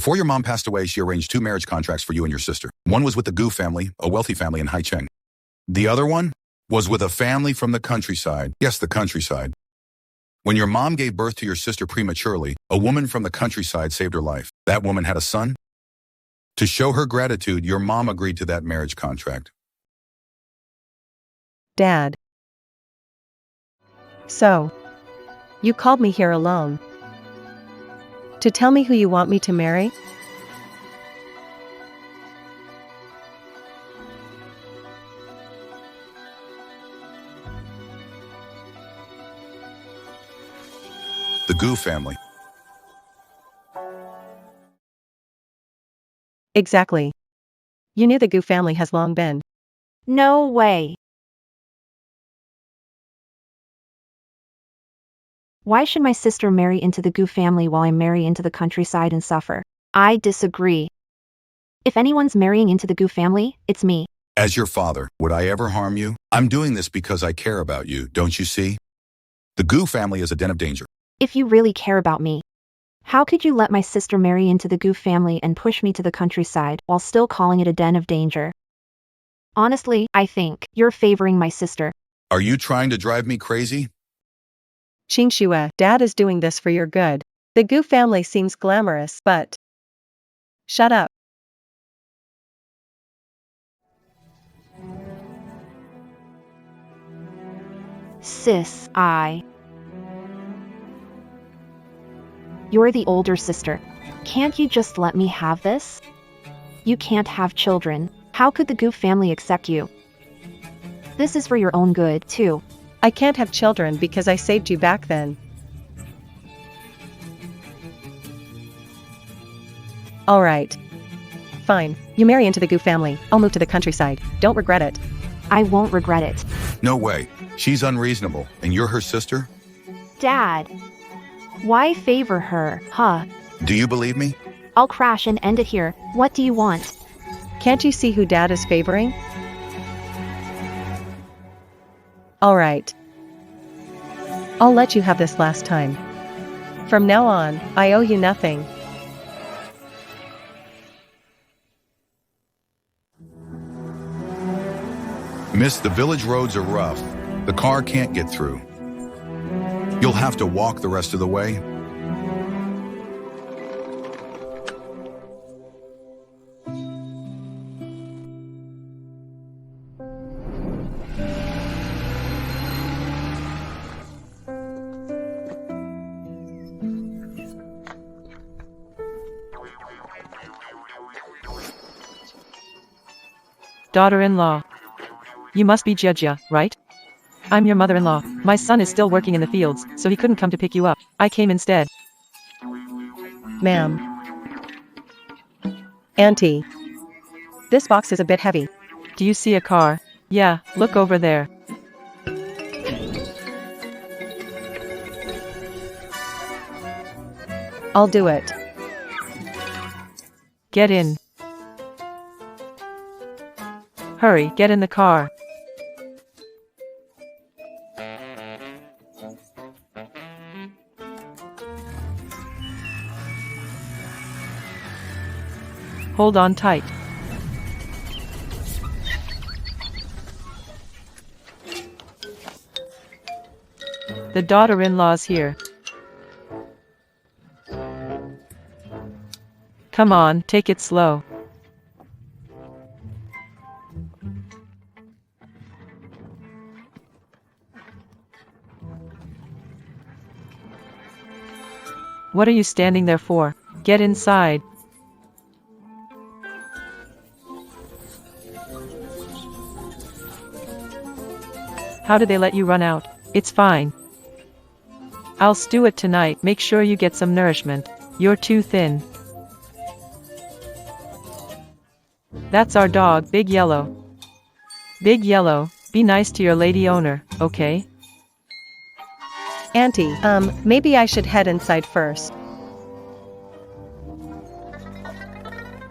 Before your mom passed away, she arranged 2 marriage contracts for you and your sister. One was with the Gu family, a wealthy family in Haicheng. The other one was with a family from the countryside. Yes, the countryside. When your mom gave birth to your sister prematurely, a woman from the countryside saved her life. That woman had a son. To show her gratitude, your mom agreed to that marriage contract. Dad. So, you called me here alone to tell me who you want me to marry? The Gu family. Exactly. You knew the Gu family has long been. No way. Why should my sister marry into the Gu family while I marry into the countryside and suffer? I disagree. If anyone's marrying into the Gu family, it's me. As your father, would I ever harm you? I'm doing this because I care about you, don't you see? The Gu family is a den of danger. If you really care about me, how could you let my sister marry into the Gu family and push me to the countryside while still calling it a den of danger? Honestly, I think you're favoring my sister. Are you trying to drive me crazy? Xingxue, Dad is doing this for your good. The Gu family seems glamorous, but... Shut up. Sis, You're the older sister. Can't you just let me have this? You can't have children. How could the Gu family accept you? This is for your own good, too. I can't have children because I saved you back then. Alright. Fine, you marry into the Gu family. I'll move to the countryside. Don't regret it. I won't regret it. No way. She's unreasonable, and you're her sister? Dad. Why favor her, huh? Do you believe me? I'll crash and end it here. What do you want? Can't you see who Dad is favoring? Alright. I'll let you have this last time. From now on, I owe you nothing. Miss, the village roads are rough. The car can't get through. You'll have to walk the rest of the way. Daughter-in-law. You must be Jia, right? I'm your mother-in-law. My son is still working in the fields, so he couldn't come to pick you up. I came instead. Ma'am. Auntie. This box is a bit heavy. Do you see a car? Yeah, look over there. I'll do it. Get in. Hurry, get in the car. Hold on tight. The daughter-in-law's here. Come on, take it slow. What are you standing there for? Get inside. How did they let you run out? It's fine. I'll stew it tonight. Make sure you get some nourishment. You're too thin. That's our dog, Big Yellow. Big Yellow, be nice to your lady owner, okay? Auntie, maybe I should head inside first.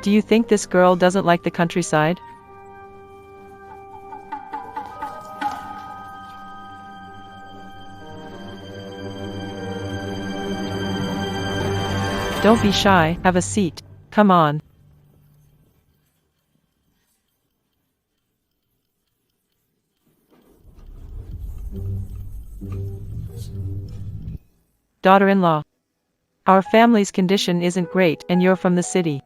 Do you think this girl doesn't like the countryside? Don't be shy, have a seat. Come on. Daughter-in-law. Our family's condition isn't great and you're from the city.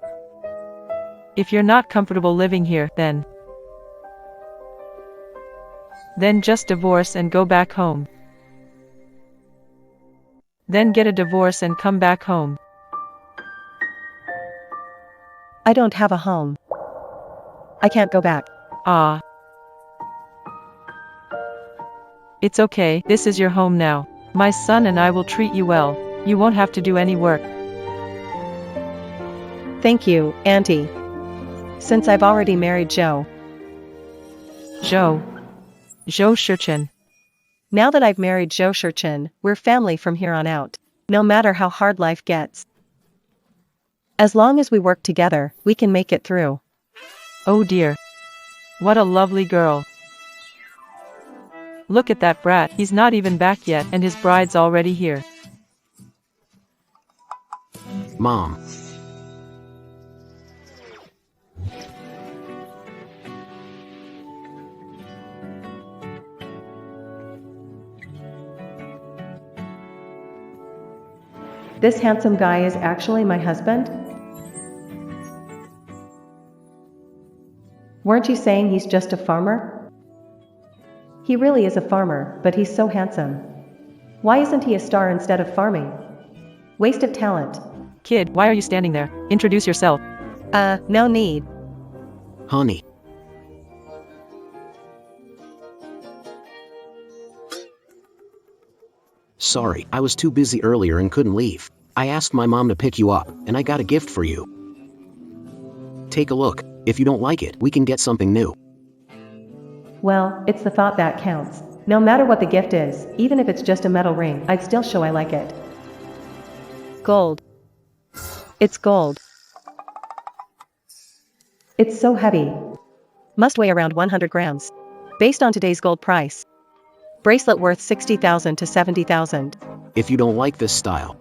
If you're not comfortable living here, then just divorce and go back home. Then get a divorce and come back home. I don't have a home. I can't go back. Ah. It's okay, this is your home now. My son and I will treat you well. You won't have to do any work. Thank you, Auntie. Since I've already married Joe. Joe Shurchen. Now that I've married Joe Shurchen, we're family from here on out. No matter how hard life gets. As long as we work together, we can make it through. Oh dear. What a lovely girl. Look at that brat, he's not even back yet and his bride's already here. Mom. This handsome guy is actually my husband? Weren't you saying he's just a farmer? He really is a farmer, but he's so handsome. Why isn't he a star instead of farming? Waste of talent. Kid, why are you standing there? Introduce yourself. No need. Honey. Sorry, I was too busy earlier and couldn't leave. I asked my mom to pick you up, and I got a gift for you. Take a look. If you don't like it, we can get something new. Well, it's the thought that counts. No matter what the gift is, even if it's just a metal ring, I'd still show I like it. Gold. It's gold. It's so heavy. Must weigh around 100 grams. Based on today's gold price. Bracelet worth 60,000 to 70,000. If you don't like this style,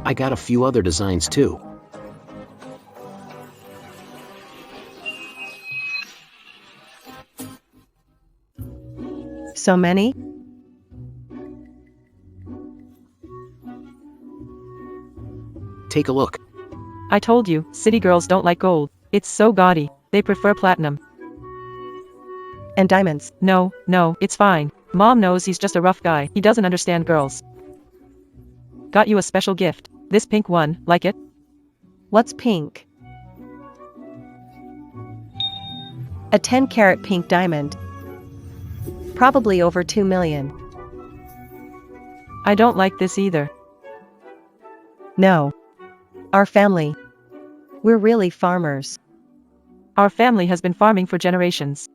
I got a few other designs too. So many? Take a look. I told you, city girls don't like gold. It's so gaudy. They prefer platinum. And diamonds. No, it's fine. Mom knows he's just a rough guy. He doesn't understand girls. Got you a special gift. This pink one, like it? What's pink? A 10-carat pink diamond. Probably over 2 million. I don't like this either. No. Our family. We're really farmers. Our family has been farming for generations.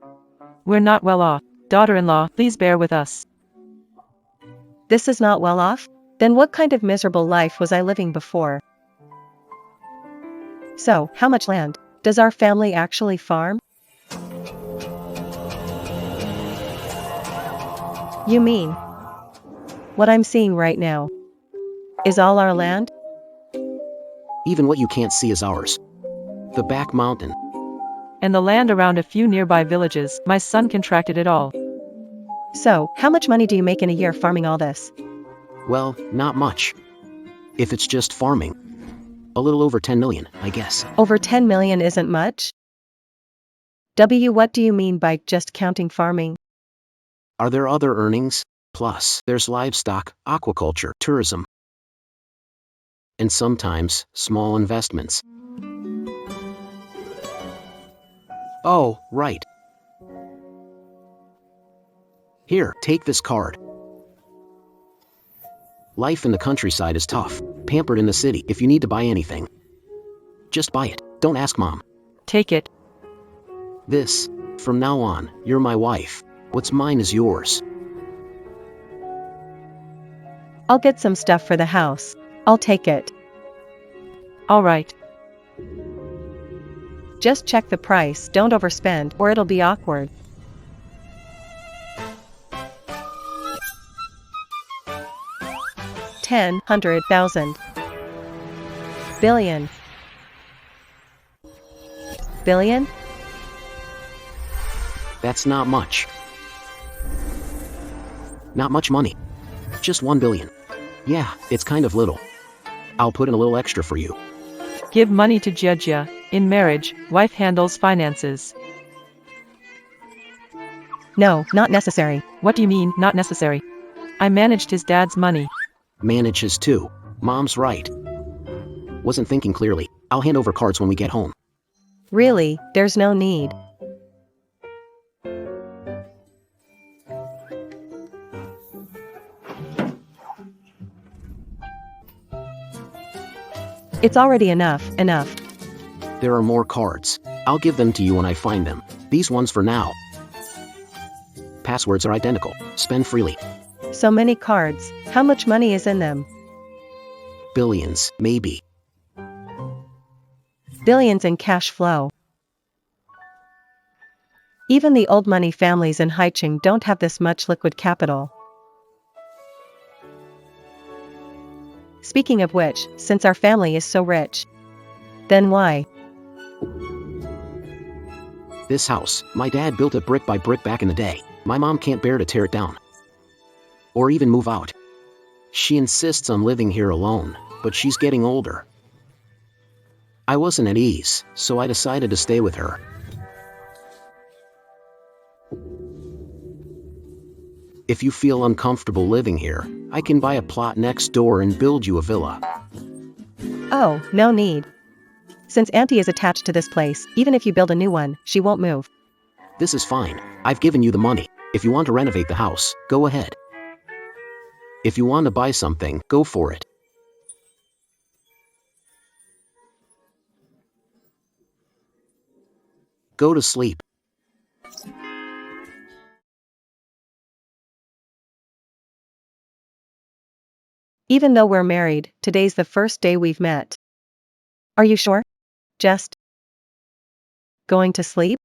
We're not well off. Daughter-in-law, please bear with us. This is not well off? Then what kind of miserable life was I living before? So, how much land? Does our family actually farm? You mean? What I'm seeing right now is all our land? Even what you can't see is ours. The back mountain. And the land around a few nearby villages. My son contracted it all. So, how much money do you make in a year farming all this? Well, not much. If it's just farming. A little over 10 million, I guess. Over 10 million isn't much? What do you mean by just counting farming? Are there other earnings? Plus, there's livestock, aquaculture, tourism. And sometimes, small investments. Oh, right. Here, take this card. Life in the countryside is tough. Pampered in the city. If you need to buy anything, just buy it. Don't ask Mom. Take it. This, from now on, you're my wife. What's mine is yours. I'll get some stuff for the house. I'll take it. All right. Just check the price, don't overspend, or it'll be awkward. $10,000,000. Billion. Billion? That's not much. Not much money. Just 1 billion. Yeah, it's kind of little. I'll put in a little extra for you. Give money to Jejia. In marriage, wife handles finances. No, not necessary. What do you mean, not necessary? I managed his dad's money. Manages too. Mom's right. Wasn't thinking clearly. I'll hand over cards when we get home. Really, there's no need. It's already enough. There are more cards. I'll give them to you when I find them. These ones for now. Passwords are identical. Spend freely. So many cards. How much money is in them? Billions, maybe. Billions in cash flow. Even the old money families in Haicheng don't have this much liquid capital. Speaking of which, since our family is so rich, then why? This house, my dad built it brick by brick back in the day. My mom can't bear to tear it down. Or even move out. She insists on living here alone, but she's getting older. I wasn't at ease, so I decided to stay with her. If you feel uncomfortable living here, I can buy a plot next door and build you a villa. Oh, no need. Since Auntie is attached to this place, even if you build a new one, she won't move. This is fine. I've given you the money. If you want to renovate the house, go ahead. If you want to buy something, go for it. Go to sleep. Even though we're married, today's the first day we've met. Are you sure? Just going to sleep?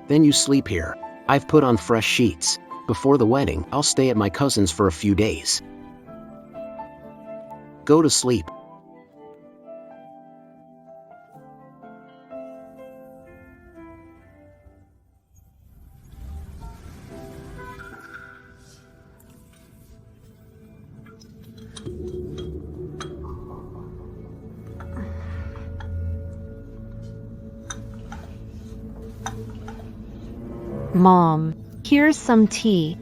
Then you sleep here. I've put on fresh sheets. Before the wedding, I'll stay at my cousin's for a few days. Go to sleep. Mom, here's some tea.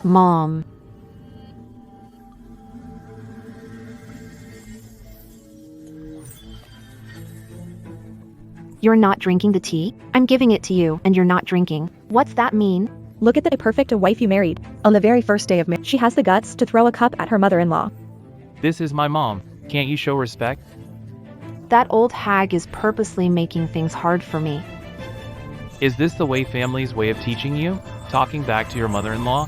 Mom. You're not drinking the tea? I'm giving it to you, and you're not drinking. What's that mean? Look at the perfect wife you married. On the very first day of marriage. She has the guts to throw a cup at her mother-in-law. This is my mom. Can't you show respect? That old hag is purposely making things hard for me. Is this the way family's way of teaching you? Talking back to your mother-in-law?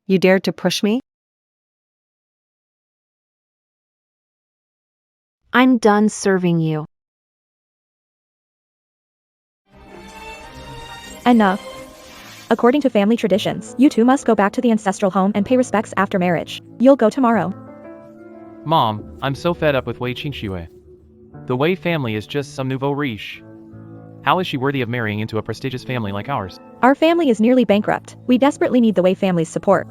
You dared to push me? I'm done serving you. Enough. According to family traditions, you two must go back to the ancestral home and pay respects after marriage. You'll go tomorrow. Mom, I'm so fed up with Wei Qingxue. The Wei family is just some nouveau riche. How is she worthy of marrying into a prestigious family like ours? Our family is nearly bankrupt. We desperately need the Wei family's support.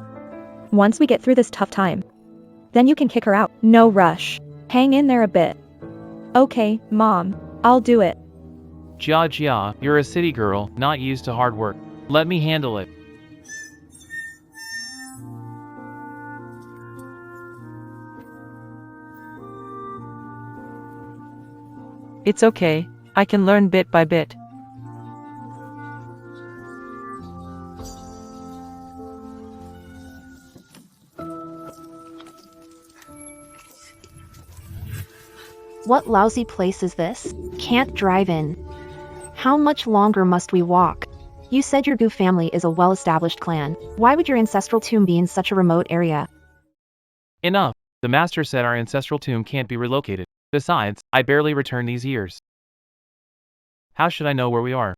Once we get through this tough time, then you can kick her out. No rush. Hang in there a bit. Okay, Mom. I'll do it. Jia, you're a city girl, not used to hard work. Let me handle it. It's okay, I can learn bit by bit. What lousy place is this? Can't drive in. How much longer must we walk? You said your Gu family is a well-established clan. Why would your ancestral tomb be in such a remote area? Enough. The master said our ancestral tomb can't be relocated. Besides, I barely returned these years. How should I know where we are?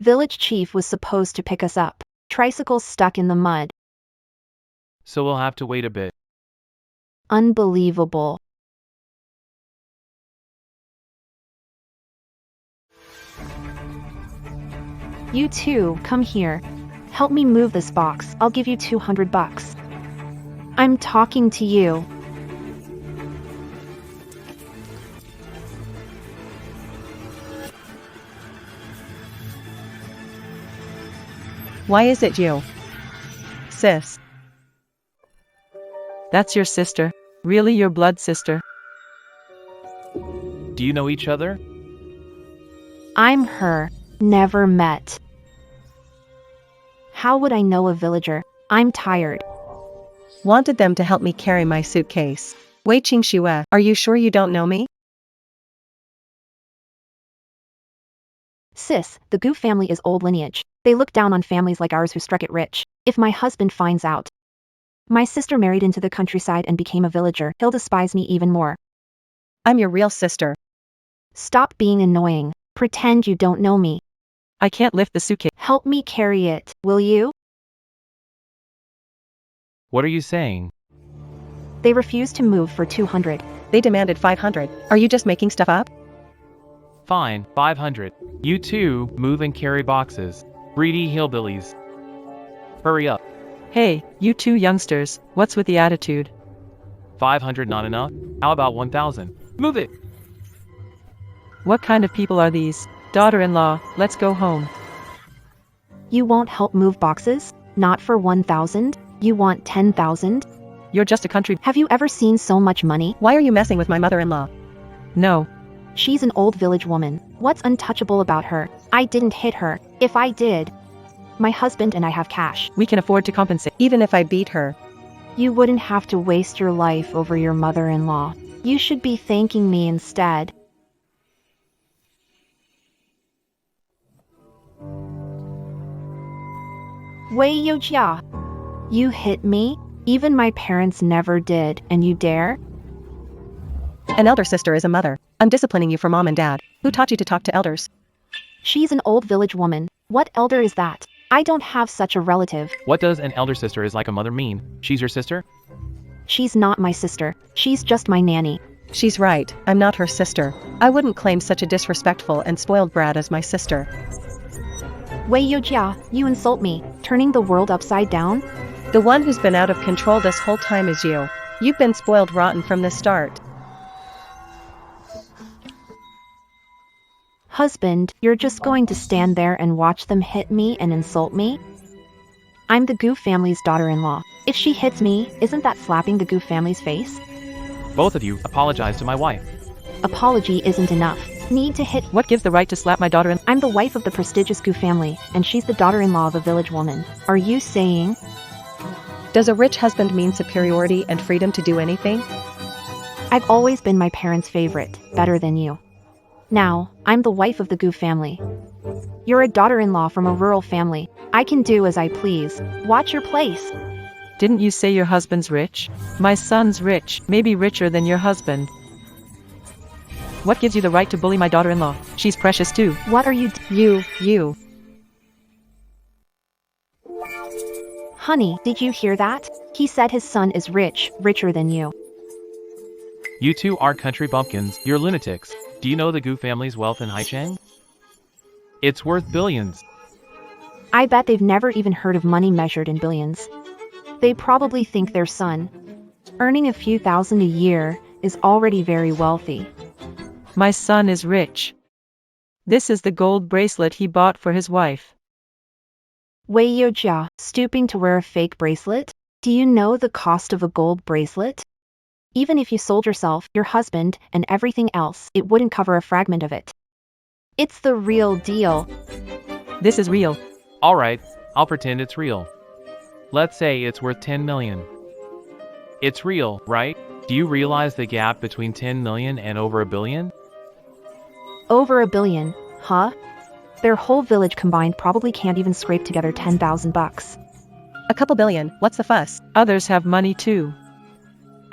Village chief was supposed to pick us up. Tricycles stuck in the mud. So we'll have to wait a bit. Unbelievable. You too, come here. Help me move this box. I'll give you $200. I'm talking to you. Why is it you? Sis. That's your sister? Really your blood sister? Do you know each other? I'm her. Never met. How would I know a villager? I'm tired. Wanted them to help me carry my suitcase. Wei Qingxue, are you sure you don't know me? Sis, the Gu family is old lineage. They look down on families like ours who struck it rich. If my husband finds out my sister married into the countryside and became a villager, he'll despise me even more. I'm your real sister. Stop being annoying. Pretend you don't know me. I can't lift the suitcase. Help me carry it, will you? What are you saying? They refused to move for 200. They demanded 500. Are you just making stuff up? Fine, 500. You two, move and carry boxes. Greedy hillbillies. Hurry up. Hey, you two youngsters, what's with the attitude? 500 not enough? How about 1,000? Move it! What kind of people are these? Daughter-in-law, let's go home. You won't help move boxes? Not for 1,000? You want 10,000? You're just a country. Have you ever seen so much money? Why are you messing with my mother-in-law? No. She's an old village woman. What's untouchable about her? I didn't hit her. If I did, my husband and I have cash. We can afford to compensate. Even if I beat her. You wouldn't have to waste your life over your mother-in-law. You should be thanking me instead. Wei Youjia. You hit me? Even my parents never did, and you dare? An elder sister is a mother. I'm disciplining you for mom and dad. Who taught you to talk to elders? She's an old village woman. What elder is that? I don't have such a relative. What does an elder sister is like a mother mean? She's your sister? She's not my sister. She's just my nanny. She's right, I'm not her sister. I wouldn't claim such a disrespectful and spoiled brat as my sister. Wei Youjia, you insult me, turning the world upside down? The one who's been out of control this whole time is you. You've been spoiled rotten from the start. Husband, you're just going to stand there and watch them hit me and insult me? I'm the Gu family's daughter-in-law. If she hits me, isn't that slapping the Gu family's face? Both of you, apologize to my wife. Apology isn't enough. Need to hit. What gives the right to slap my daughter? I'm the wife of the prestigious Gu family, and she's the daughter-in-law of a village woman. Are you saying? Does a rich husband mean superiority and freedom to do anything? I've always been my parents' favorite, better than you. Now, I'm the wife of the Gu family. You're a daughter-in-law from a rural family. I can do as I please. Watch your place. Didn't you say your husband's rich? My son's rich, maybe richer than your husband. What gives you the right to bully my daughter-in-law? She's precious too. What are you? You. Honey, did you hear that? He said his son is rich, richer than you. You two are country bumpkins, you're lunatics. Do you know the Gu family's wealth in Haicheng? It's worth billions. I bet they've never even heard of money measured in billions. They probably think their son, earning a few thousand a year, is already very wealthy. My son is rich. This is the gold bracelet he bought for his wife. Wei Youjia, stooping to wear a fake bracelet? Do you know the cost of a gold bracelet? Even if you sold yourself, your husband, and everything else, it wouldn't cover a fragment of it. It's the real deal. This is real. Alright, I'll pretend it's real. Let's say it's worth 10 million. It's real, right? Do you realize the gap between 10 million and over a billion? Over a billion, huh? Their whole village combined probably can't even scrape together $10,000. A couple billion, what's the fuss? Others have money too.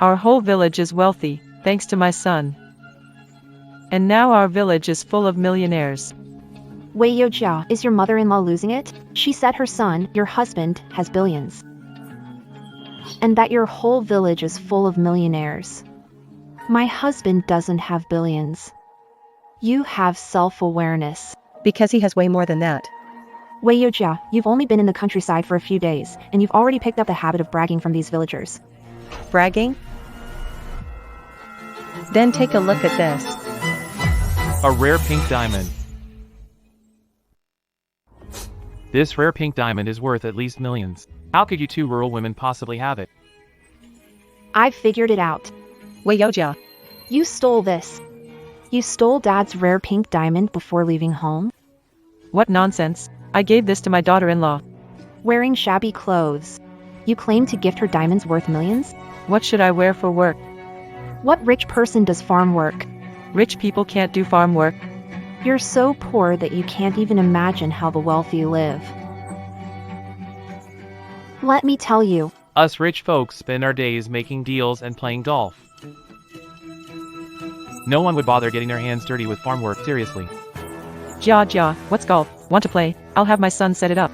Our whole village is wealthy, thanks to my son. And now our village is full of millionaires. Wei Yojia, is your mother-in-law losing it? She said her son, your husband, has billions. And that your whole village is full of millionaires. My husband doesn't have billions. You have self-awareness. Because he has way more than that. Wei Yojia, you've only been in the countryside for a few days, and you've already picked up the habit of bragging from these villagers. Bragging? Then take a look at this. A rare pink diamond. This rare pink diamond is worth at least millions. How could you two rural women possibly have it? I've figured it out. Wei Yojia. You stole this. You stole Dad's rare pink diamond before leaving home? What nonsense. I gave this to my daughter-in-law. Wearing shabby clothes. You claim to gift her diamonds worth millions? What should I wear for work? What rich person does farm work? Rich people can't do farm work. You're so poor that you can't even imagine how the wealthy live. Let me tell you. Us rich folks spend our days making deals and playing golf. No one would bother getting their hands dirty with farm work, seriously. Jia, what's golf? Want to play? I'll have my son set it up.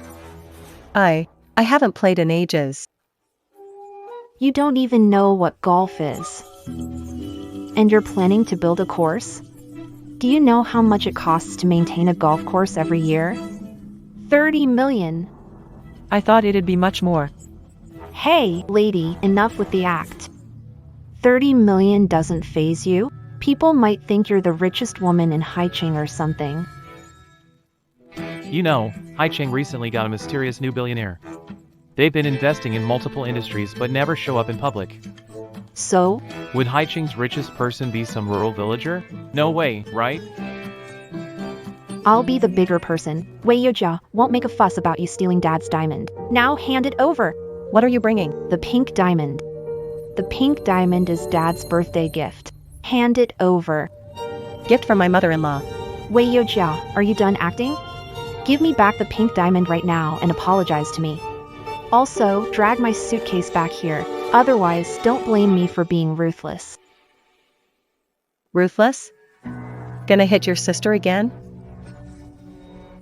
I haven't played in ages. You don't even know what golf is. And you're planning to build a course? Do you know how much it costs to maintain a golf course every year? 30 million. I thought it'd be much more. Hey, lady, enough with the act. 30 million doesn't faze you? People might think you're the richest woman in Haicheng or something. You know, Haicheng recently got a mysterious new billionaire. They've been investing in multiple industries but never show up in public. So? Would Haicheng's richest person be some rural villager? No way, right? I'll be the bigger person. Wei Yojia won't make a fuss about you stealing Dad's diamond. Now hand it over. What are you bringing? The pink diamond. The pink diamond is Dad's birthday gift. Hand it over. Gift from my mother-in-law. Wei Yojia, are you done acting? Give me back the pink diamond right now and apologize to me. Also, drag my suitcase back here. Otherwise, don't blame me for being ruthless. Ruthless? Gonna hit your sister again?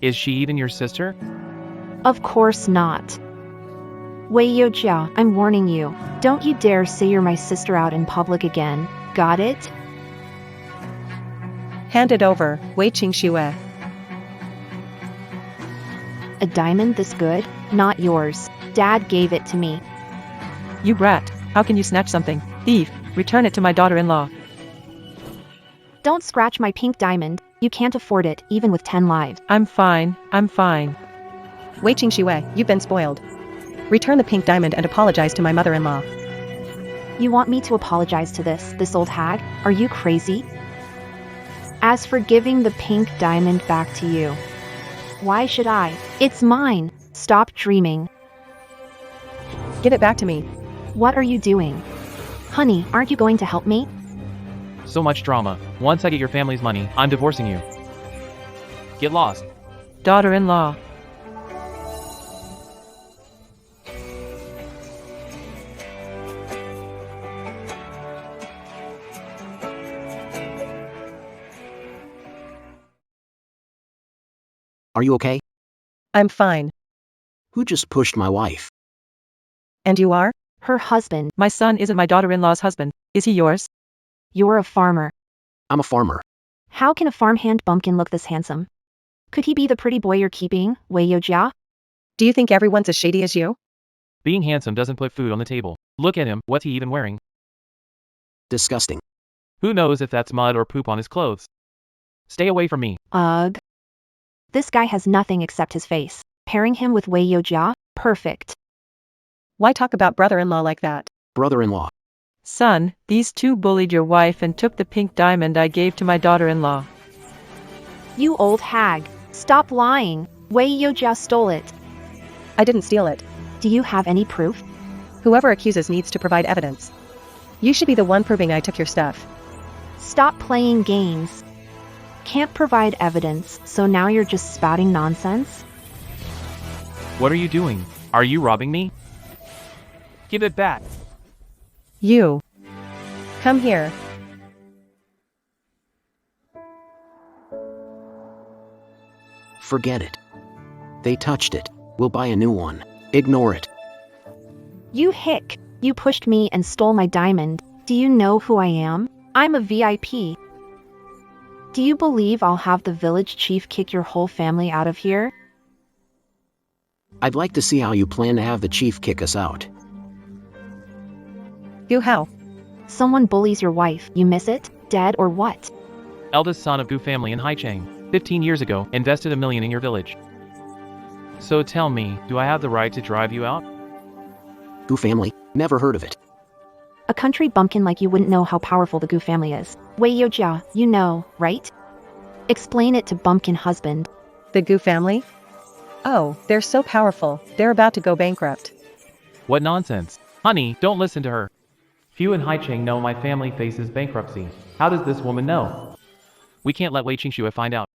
Is she even your sister? Of course not. Wei Yojia, I'm warning you. Don't you dare say you're my sister out in public again. Got it? Hand it over, Wei Qingxue. A diamond this good? Not yours. Dad gave it to me. You brat. How can you snatch something? Thief. Return it to my daughter-in-law. Don't scratch my pink diamond. You can't afford it, even with 10 lives. I'm fine. Wei Qingxue, you've been spoiled. Return the pink diamond and apologize to my mother-in-law. You want me to apologize to this old hag? Are you crazy? As for giving the pink diamond back to you, why should I? It's mine. Stop dreaming. Give it back to me. What are you doing? Honey, aren't you going to help me? So much drama. Once I get your family's money, I'm divorcing you. Get lost. Daughter-in-law. Are you okay? I'm fine. Who just pushed my wife? And you are? Her husband. My son isn't my daughter-in-law's husband. Is he yours? You're a farmer. I'm a farmer. How can a farmhand bumpkin look this handsome? Could he be the pretty boy you're keeping, Wei Yojia? Do you think everyone's as shady as you? Being handsome doesn't put food on the table. Look at him, what's he even wearing? Disgusting. Who knows if that's mud or poop on his clothes? Stay away from me. Ugh. This guy has nothing except his face. Pairing him with Wei Yojia? Perfect. Why talk about brother-in-law like that? Brother-in-law. Son, these two bullied your wife and took the pink diamond I gave to my daughter-in-law. You old hag. Stop lying. Wei Yojia stole it. I didn't steal it. Do you have any proof? Whoever accuses needs to provide evidence. You should be the one proving I took your stuff. Stop playing games. Can't provide evidence, so now you're just spouting nonsense? What are you doing? Are you robbing me? Give it back. You. Come here. Forget it. They touched it. We'll buy a new one. Ignore it. You hick. You pushed me and stole my diamond. Do you know who I am? I'm a VIP. Do you believe I'll have the village chief kick your whole family out of here? I'd like to see how you plan to have the chief kick us out. You how? Someone bullies your wife. You miss it? Dead or what? Eldest son of Gu family in Haicheng, 15 years ago, invested $1 million in your village. So tell me, do I have the right to drive you out? Gu family? Never heard of it. A country bumpkin like you wouldn't know how powerful the Gu family is. Wei Yojia, you know, right? Explain it to bumpkin husband. The Gu family? Oh, they're so powerful, they're about to go bankrupt. What nonsense. Honey, don't listen to her. Few in Haicheng know my family faces bankruptcy. How does this woman know? We can't let Wei Qingxue find out.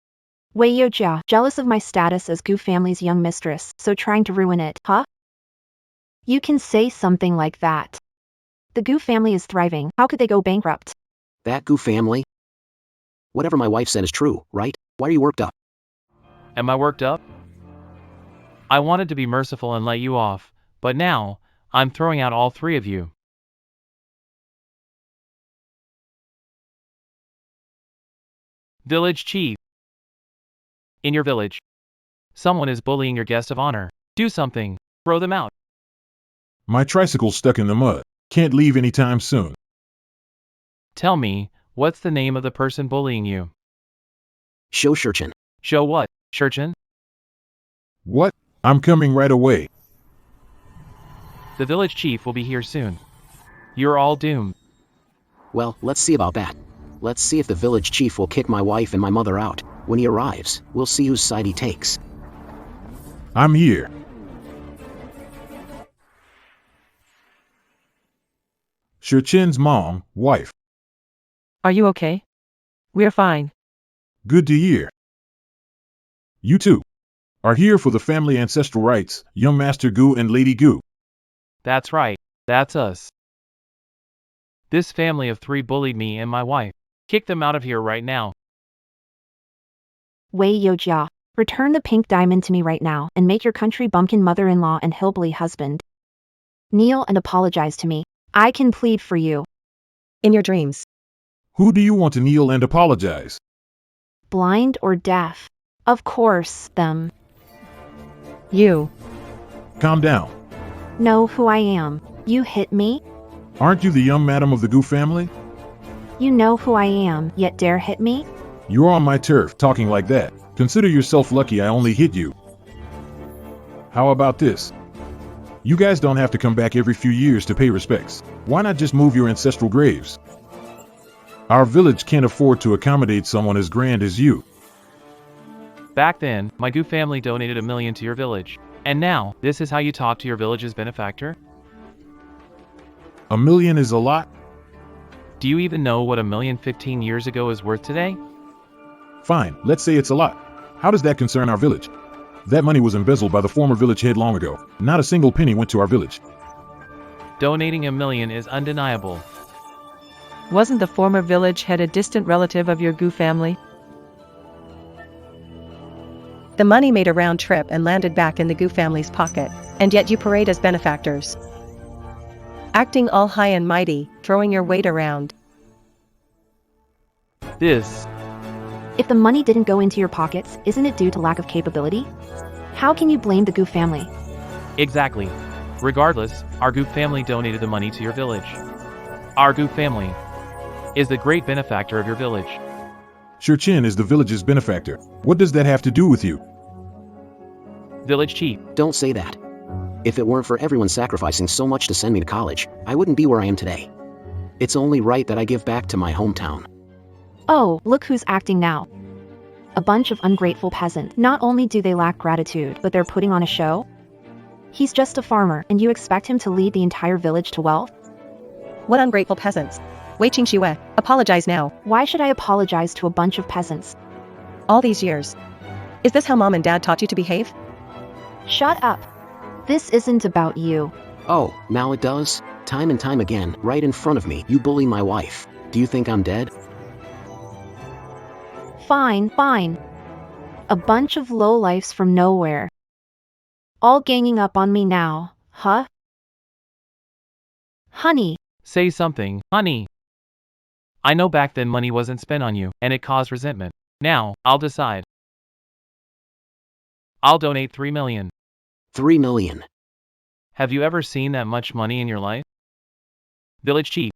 Wei Yojia, jealous of my status as Gu family's young mistress, so trying to ruin it, huh? You can say something like that. The Gu family is thriving. How could they go bankrupt? That Gu family? Whatever my wife said is true, right? Why are you worked up? Am I worked up? I wanted to be merciful and let you off, but now, I'm throwing out all three of you. Village chief. In your village, someone is bullying your guest of honor. Do something. Throw them out. My tricycle's stuck in the mud. Can't leave anytime soon. Tell me, what's the name of the person bullying you? Show Shurchin. Show what, Shurchin? What? I'm coming right away. The village chief will be here soon. You're all doomed. Well, let's see about that. Let's see if the village chief will kick my wife and my mother out. When he arrives, we'll see whose side he takes. I'm here. Shurchin's mom, wife. Are you okay? We're fine. Good to hear. You two are here for the family ancestral rites, young Master Gu and Lady Gu. That's right, that's us. This family of three bullied me and my wife. Kick them out of here right now. Wei Yojia, return the pink diamond to me right now and make your country bumpkin mother-in-law and hillbilly husband. Kneel and apologize to me. I can plead for you. In your dreams. Who do you want to kneel and apologize? Blind or deaf? Of course, them. You. Calm down. Know who I am. You hit me? Aren't you the young madam of the Gu family? You know who I am, yet dare hit me? You're on my turf talking like that. Consider yourself lucky I only hit you. How about this? You guys don't have to come back every few years to pay respects. Why not just move your ancestral graves? Our village can't afford to accommodate someone as grand as you. Back then, my Gu family donated $1 million to your village. And now, this is how you talk to your village's benefactor? $1 million is a lot? Do you even know what $1 million 15 years ago is worth today? Fine, let's say it's a lot. How does that concern our village? That money was embezzled by the former village head long ago. Not a single penny went to our village. Donating $1 million is undeniable. Wasn't the former village head a distant relative of your Gu family? The money made a round trip and landed back in the Gu family's pocket, and yet you parade as benefactors. Acting all high and mighty, throwing your weight around. This. If the money didn't go into your pockets, isn't it due to lack of capability? How can you blame the Gu family? Exactly. Regardless, our Gu family donated the money to your village. Our Gu family is the great benefactor of your village. Shurchin is the village's benefactor. What does that have to do with you? Village chief. Don't say that. If it weren't for everyone sacrificing so much to send me to college, I wouldn't be where I am today. It's only right that I give back to my hometown. Oh, look who's acting now. A bunch of ungrateful peasants. Not only do they lack gratitude, but they're putting on a show? He's just a farmer, and you expect him to lead the entire village to wealth? What ungrateful peasants? Wei Qingxue, apologize now. Why should I apologize to a bunch of peasants? All these years. Is this how mom and dad taught you to behave? Shut up. This isn't about you. Oh, now it does? Time and time again, right in front of me, you bully my wife. Do you think I'm dead? Fine, fine. A bunch of lowlifes from nowhere. All ganging up on me now, huh? Honey, Say something, honey. I know back then money wasn't spent on you, and it caused resentment. Now, I'll decide. I'll donate 3 million. 3 million. Have you ever seen that much money in your life? Village chief.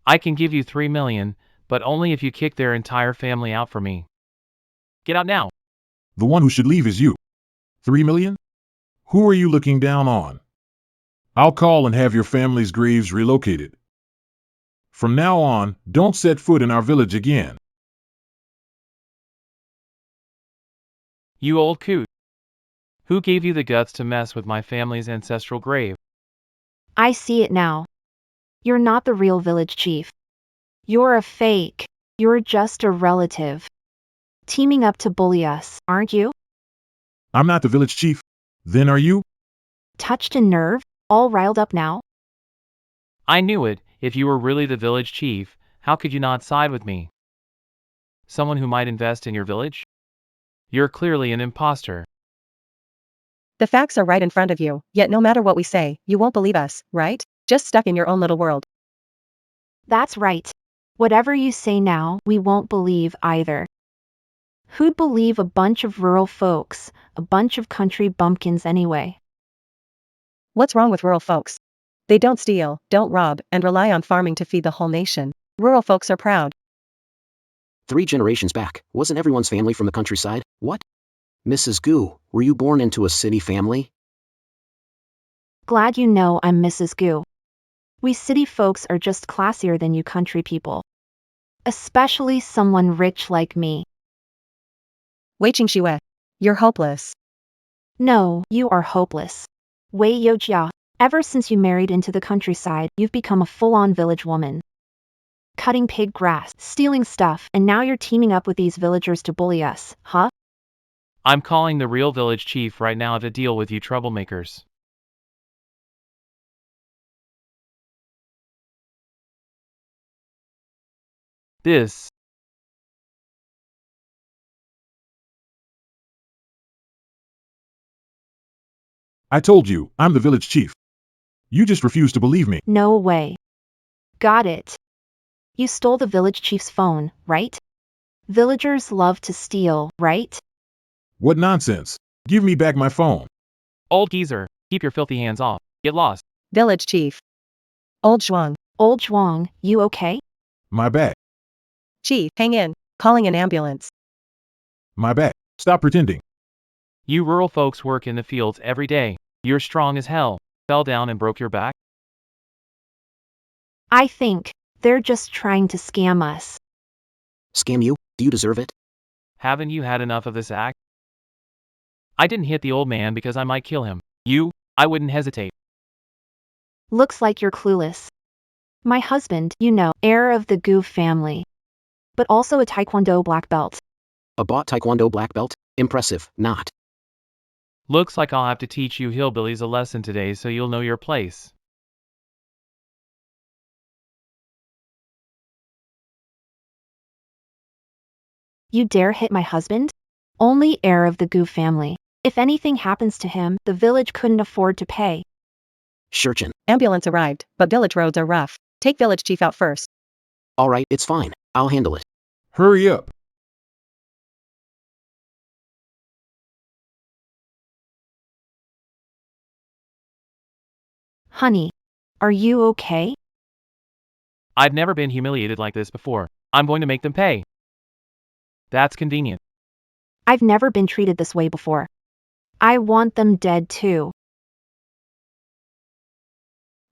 I can give you 3 million, but only if you kick their entire family out for me. Get out now. The one who should leave is you. 3 million? Who are you looking down on? I'll call and have your family's graves relocated. From now on, don't set foot in our village again. You old coot. Who gave you the guts to mess with my family's ancestral grave? I see it now. You're not the real village chief. You're a fake. You're just a relative. Teaming up to bully us, aren't you? I'm not the village chief. Then are you? Touched a nerve? All riled up now? I knew it. If you were really the village chief, how could you not side with me? Someone who might invest in your village? You're clearly an imposter. The facts are right in front of you, yet no matter what we say, you won't believe us, right? Just stuck in your own little world. That's right. Whatever you say now, we won't believe either. Who'd believe a bunch of rural folks, a bunch of country bumpkins anyway? What's wrong with rural folks? They don't steal, don't rob, and rely on farming to feed the whole nation. Rural folks are proud. 3 generations back, wasn't everyone's family from the countryside? What? Mrs. Gu, were you born into a city family? Glad you know I'm Mrs. Gu. We city folks are just classier than you country people. Especially someone rich like me. Wei Qingxue. You're hopeless. No, you are hopeless. Wei Yojia, ever since you married into the countryside, you've become a full-on village woman. Cutting pig grass, stealing stuff, and now you're teaming up with these villagers to bully us, huh? I'm calling the real village chief right now to deal with you troublemakers. This. I told you, I'm the village chief. You just refuse to believe me. No way. Got it. You stole the village chief's phone, right? Villagers love to steal, right? What nonsense. Give me back my phone. Old geezer, keep your filthy hands off. Get lost. Village chief. Old Zhuang. Old Zhuang, you okay? My back. Chief, hang in. Calling an ambulance. My back. Stop pretending. You rural folks work in the fields every day. You're strong as hell. Fell down and broke your back? I think they're just trying to scam us. Scam you? Do you deserve it? Haven't you had enough of this act? I didn't hit the old man because I might kill him. You? I wouldn't hesitate. Looks like you're clueless. My husband, you know, heir of the Gu family. But also a Taekwondo black belt. A bought Taekwondo black belt? Impressive, not. Looks like I'll have to teach you hillbillies a lesson today so you'll know your place. You dare hit my husband? Only heir of the Gu family. If anything happens to him, the village couldn't afford to pay. Shurchin. Ambulance arrived, but village roads are rough. Take village chief out first. Alright, it's fine. I'll handle it. Hurry up. Honey, are you okay? I've never been humiliated like this before. I'm going to make them pay. That's convenient. I've never been treated this way before. I want them dead too.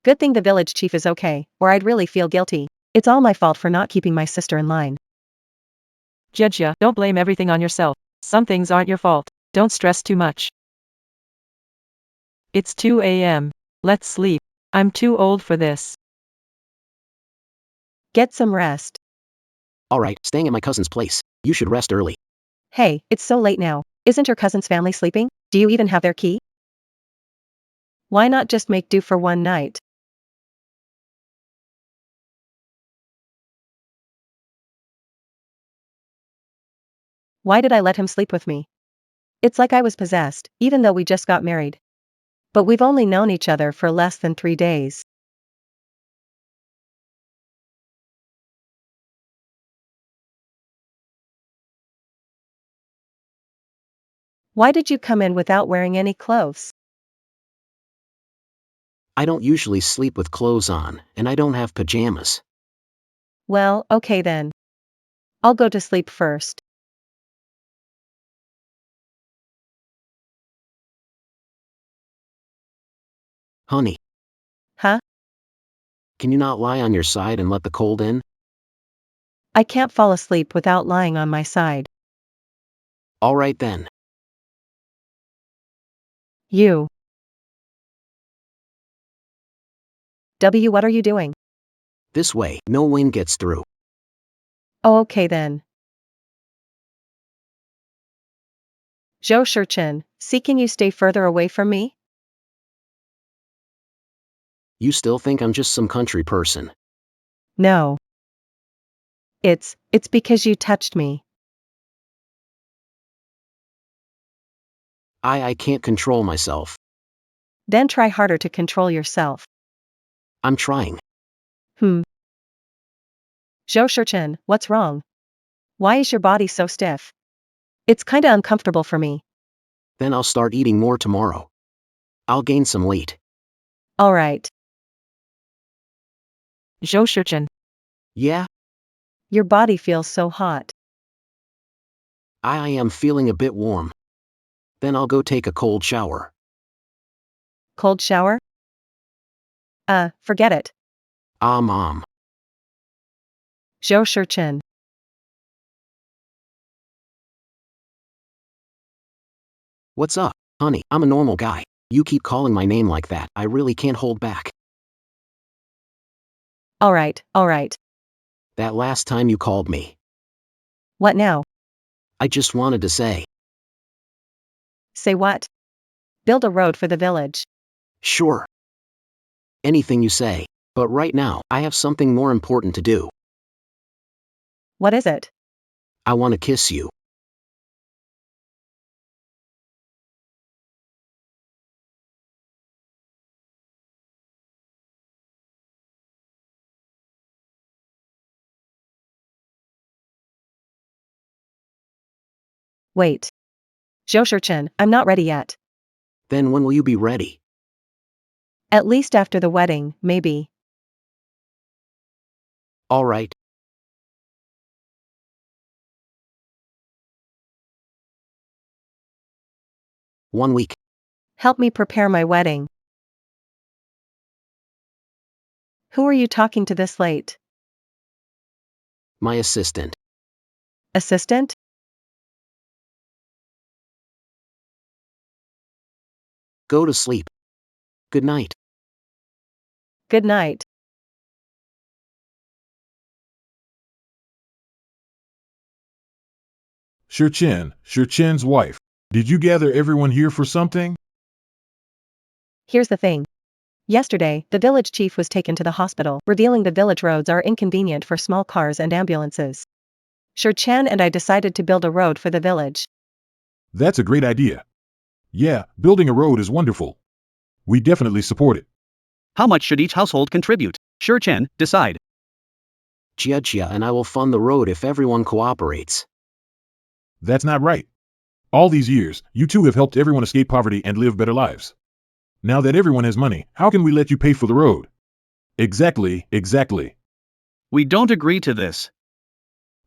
Good thing the village chief is okay, or I'd really feel guilty. It's all my fault for not keeping my sister in line. Jejia, don't blame everything on yourself. Some things aren't your fault. Don't stress too much. It's 2 a.m. Let's sleep. I'm too old for this. Get some rest. Alright, staying at my cousin's place. You should rest early. Hey, it's so late now. Isn't your cousin's family sleeping? Do you even have their key? Why not just make do for one night? Why did I let him sleep with me? It's like I was possessed, even though we just got married. But we've only known each other for less than 3 days. Why did you come in without wearing any clothes? I don't usually sleep with clothes on, and I don't have pajamas. Well, okay then. I'll go to sleep first. Honey, Huh? can you not lie on your side and let the cold in? I can't fall asleep without lying on my side. All right then. You. What are you doing? This way, no wind gets through. Oh, okay then. Zhou Shichin, can you stay further away from me? You still think I'm just some country person? No. It's because you touched me. I can't control myself. Then try harder to control yourself. I'm trying. Zhou Shichin, what's wrong? Why is your body so stiff? It's kinda uncomfortable for me. Then I'll start eating more tomorrow. I'll gain some weight. Alright. Zhou Shichin. Yeah, Your body feels so hot. I am feeling a bit warm. Then I'll go take a cold shower. Cold shower? Forget it. Mom. Zhou Shichin. What's up, honey? I'm a normal guy. You keep calling my name like that, I really can't hold back. Alright. That last time you called me, What now? I just wanted to say, Say what? Build a road for the village. sure. Anything you say. But right now, I have something more important to do. What is it? I want to kiss you. Wait. Zhou Shichin, I'm not ready yet. Then when will you be ready? At least after the wedding, maybe. All right. One week. Help me prepare my wedding. Who are you talking to this late? My assistant. Assistant? Go to sleep. Good night. Good night. Shichin's wife. Did you gather everyone here for something? Here's the thing. Yesterday, the village chief was taken to the hospital, revealing the village roads are inconvenient for small cars and ambulances. Shichin and I decided to build a road for the village. That's a great idea. Yeah, building a road is wonderful. We definitely support it. How much should each household contribute? Shichin, decide. Jia and I will fund the road if everyone cooperates. That's not right. All these years, you two have helped everyone escape poverty and live better lives. Now that everyone has money, how can we let you pay for the road? Exactly. We don't agree to this.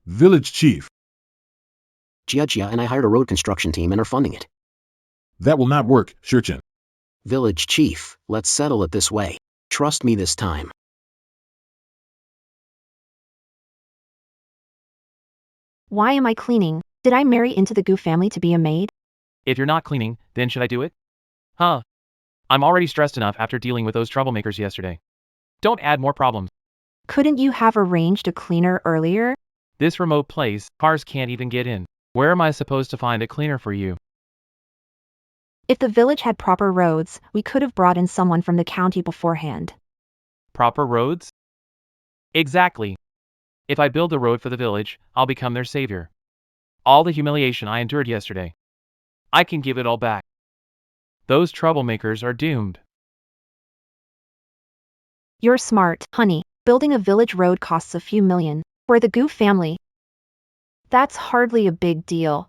Village chief. Jia and I hired a road construction team and are funding it. That will not work, Shichin. Village chief, let's settle it this way. Trust me this time. Why am I cleaning? Did I marry into the Gu family to be a maid? If you're not cleaning, then should I do it? Huh. I'm already stressed enough after dealing with those troublemakers yesterday. Don't add more problems. Couldn't you have arranged a cleaner earlier? This remote place, cars can't even get in. Where am I supposed to find a cleaner for you? If the village had proper roads, we could have brought in someone from the county beforehand. Proper roads? Exactly. If I build a road for the village, I'll become their savior. All the humiliation I endured yesterday, I can give it all back. Those troublemakers are doomed. You're smart, honey. Building a village road costs a few million. For the Gu family, that's hardly a big deal.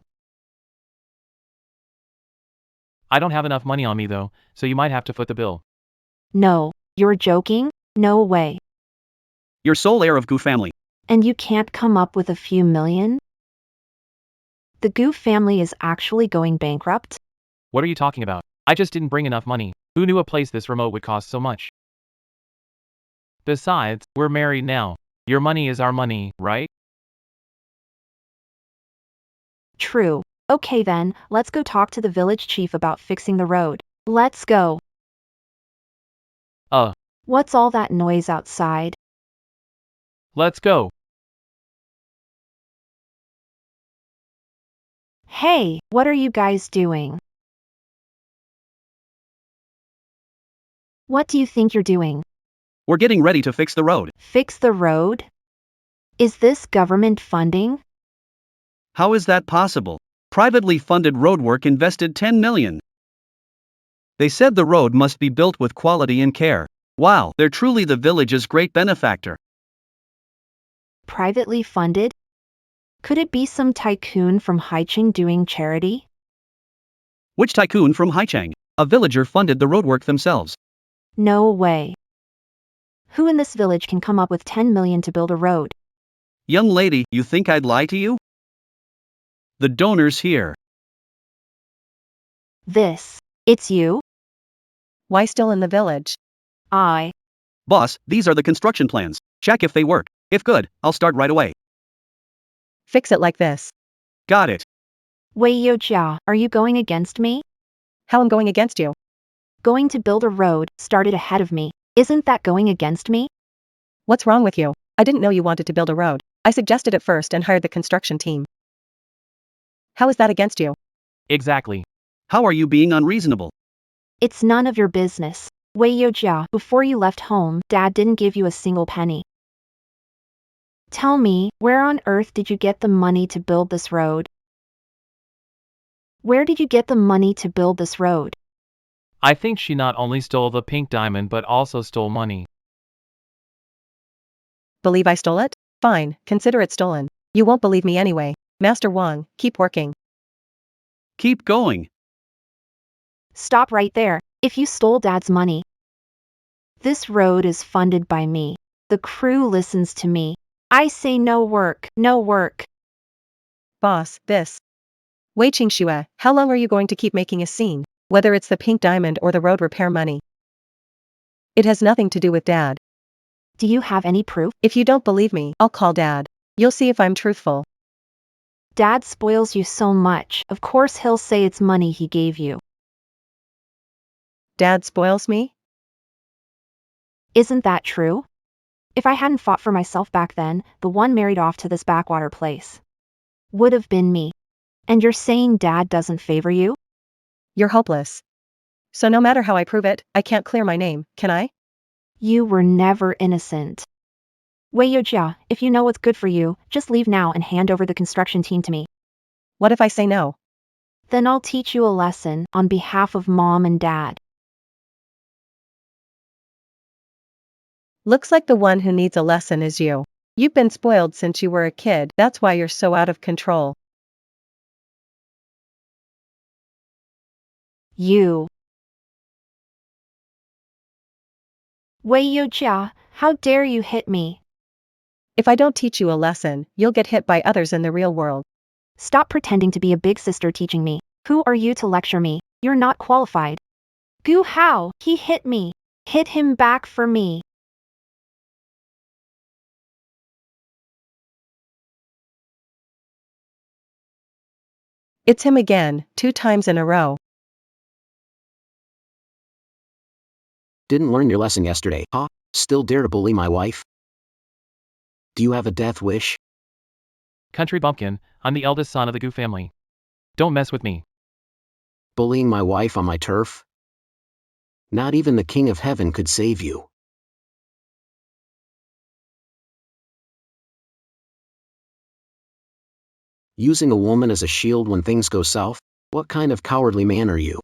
I don't have enough money on me though, so you might have to foot the bill. No, you're joking? No way. You're sole heir of Gu family. And you can't come up with a few million? The Gu family is actually going bankrupt? What are you talking about? I just didn't bring enough money. Who knew a place this remote would cost so much? Besides, we're married now. Your money is our money, right? True. Okay then, let's go talk to the village chief about fixing the road. Let's go. What's all that noise outside? Let's go. Hey, what are you guys doing? What do you think you're doing? We're getting ready to fix the road. Fix the road? Is this government funding? How is that possible? Privately funded roadwork invested 10 million. They said the road must be built with quality and care. Wow, they're truly the village's great benefactor. Privately funded? Could it be some tycoon from Haicheng doing charity? Which tycoon from Haicheng? A villager funded the roadwork themselves. No way. Who in this village can come up with 10 million to build a road? Young lady, you think I'd lie to you? The donor's here. It's you? Why still in the village? Boss, these are the construction plans. Check if they work. If good, I'll start right away. Fix it like this. Got it. Wei Youjia, are you going against me? How I'm going against you? Going to build a road, started ahead of me. Isn't that going against me? What's wrong with you? I didn't know you wanted to build a road. I suggested it first and hired the construction team. How is that against you? Exactly. How are you being unreasonable? It's none of your business. Wei Youjia, before you left home, Dad didn't give you a single penny. Tell me, where on earth did you get the money to build this road? Where did you get the money to build this road? I think she not only stole the pink diamond but also stole money. Believe I stole it? Fine, consider it stolen. You won't believe me anyway. Master Wang, keep working. Keep going. Stop right there. If you stole Dad's money. This road is funded by me. The crew listens to me. I say no work, no work. Boss, this. Wei Qingxue, how long are you going to keep making a scene, whether it's the pink diamond or the road repair money? It has nothing to do with Dad. Do you have any proof? If you don't believe me, I'll call Dad. You'll see if I'm truthful. Dad spoils you so much, of course he'll say it's money he gave you. Dad spoils me? Isn't that true? If I hadn't fought for myself back then, the one married off to this backwater place would have been me. And you're saying Dad doesn't favor you? You're hopeless. So no matter how I prove it, I can't clear my name, can I? You were never innocent. Wei Youjia, if you know what's good for you, just leave now and hand over the construction team to me. What if I say no? Then I'll teach you a lesson, on behalf of Mom and Dad. Looks like the one who needs a lesson is you. You've been spoiled since you were a kid, that's why you're so out of control. You. Wei Youjia, how dare you hit me? If I don't teach you a lesson, you'll get hit by others in the real world. Stop pretending to be a big sister teaching me. Who are you to lecture me? You're not qualified. Gu Hao, he hit me. Hit him back for me. It's him again, 2 times in a row. Didn't learn your lesson yesterday, huh? Still dare to bully my wife? Do you have a death wish? Country bumpkin, I'm the eldest son of the Gu family. Don't mess with me. Bullying my wife on my turf? Not even the King of Heaven could save you. Using a woman as a shield when things go south? What kind of cowardly man are you?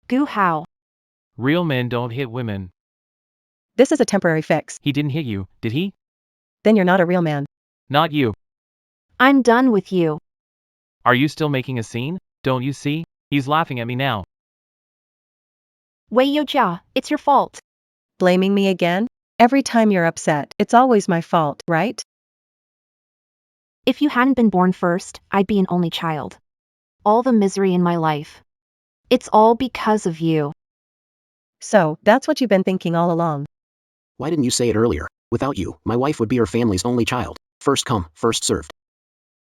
Goo how? Real men don't hit women. This is a temporary fix. He didn't hit you, did he? Then you're not a real man. Not you. I'm done with you. Are you still making a scene? Don't you see? He's laughing at me now. Wei Jia, it's your fault. Blaming me again? Every time you're upset, it's always my fault, right? If you hadn't been born first, I'd be an only child. All the misery in my life. It's all because of you. So, that's what you've been thinking all along. Why didn't you say it earlier? Without you, my wife would be her family's only child. First come, first served.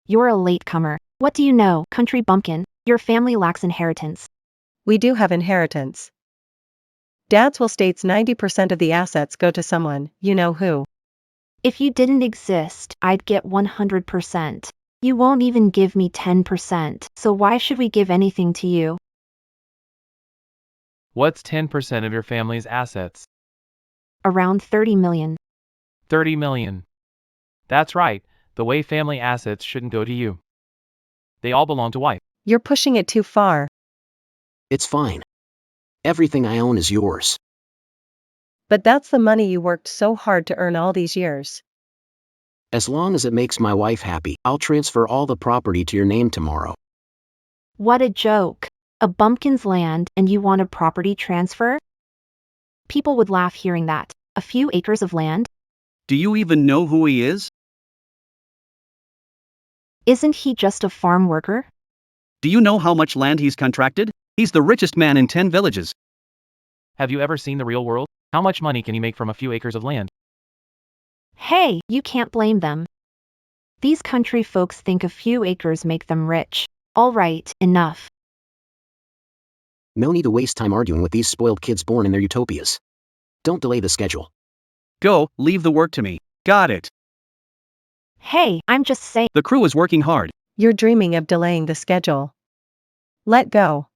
You're a latecomer. What do you know, country bumpkin? Your family lacks inheritance. We do have inheritance. Dad's will states 90% of the assets go to someone, you know who. If you didn't exist, I'd get 100%. You won't even give me 10%, so why should we give anything to you? What's 10% of your family's assets? Around 30 million. 30 million. That's right, the way family assets shouldn't go to you. They all belong to wife. You're pushing it too far. It's fine. Everything I own is yours. But that's the money you worked so hard to earn all these years. As long as it makes my wife happy, I'll transfer all the property to your name tomorrow. What a joke. A bumpkin's land and you want a property transfer? People would laugh hearing that. A few acres of land? Do you even know who he is? Isn't he just a farm worker? Do you know how much land he's contracted? He's the richest man in 10 villages. Have you ever seen the real world? How much money can he make from a few acres of land? Hey, you can't blame them. These country folks think a few acres make them rich. All right, enough. No need to waste time arguing with these spoiled kids born in their utopias. Don't delay the schedule. Go, leave the work to me. Got it. Hey, I'm just saying. The crew is working hard. You're dreaming of delaying the schedule. Let go.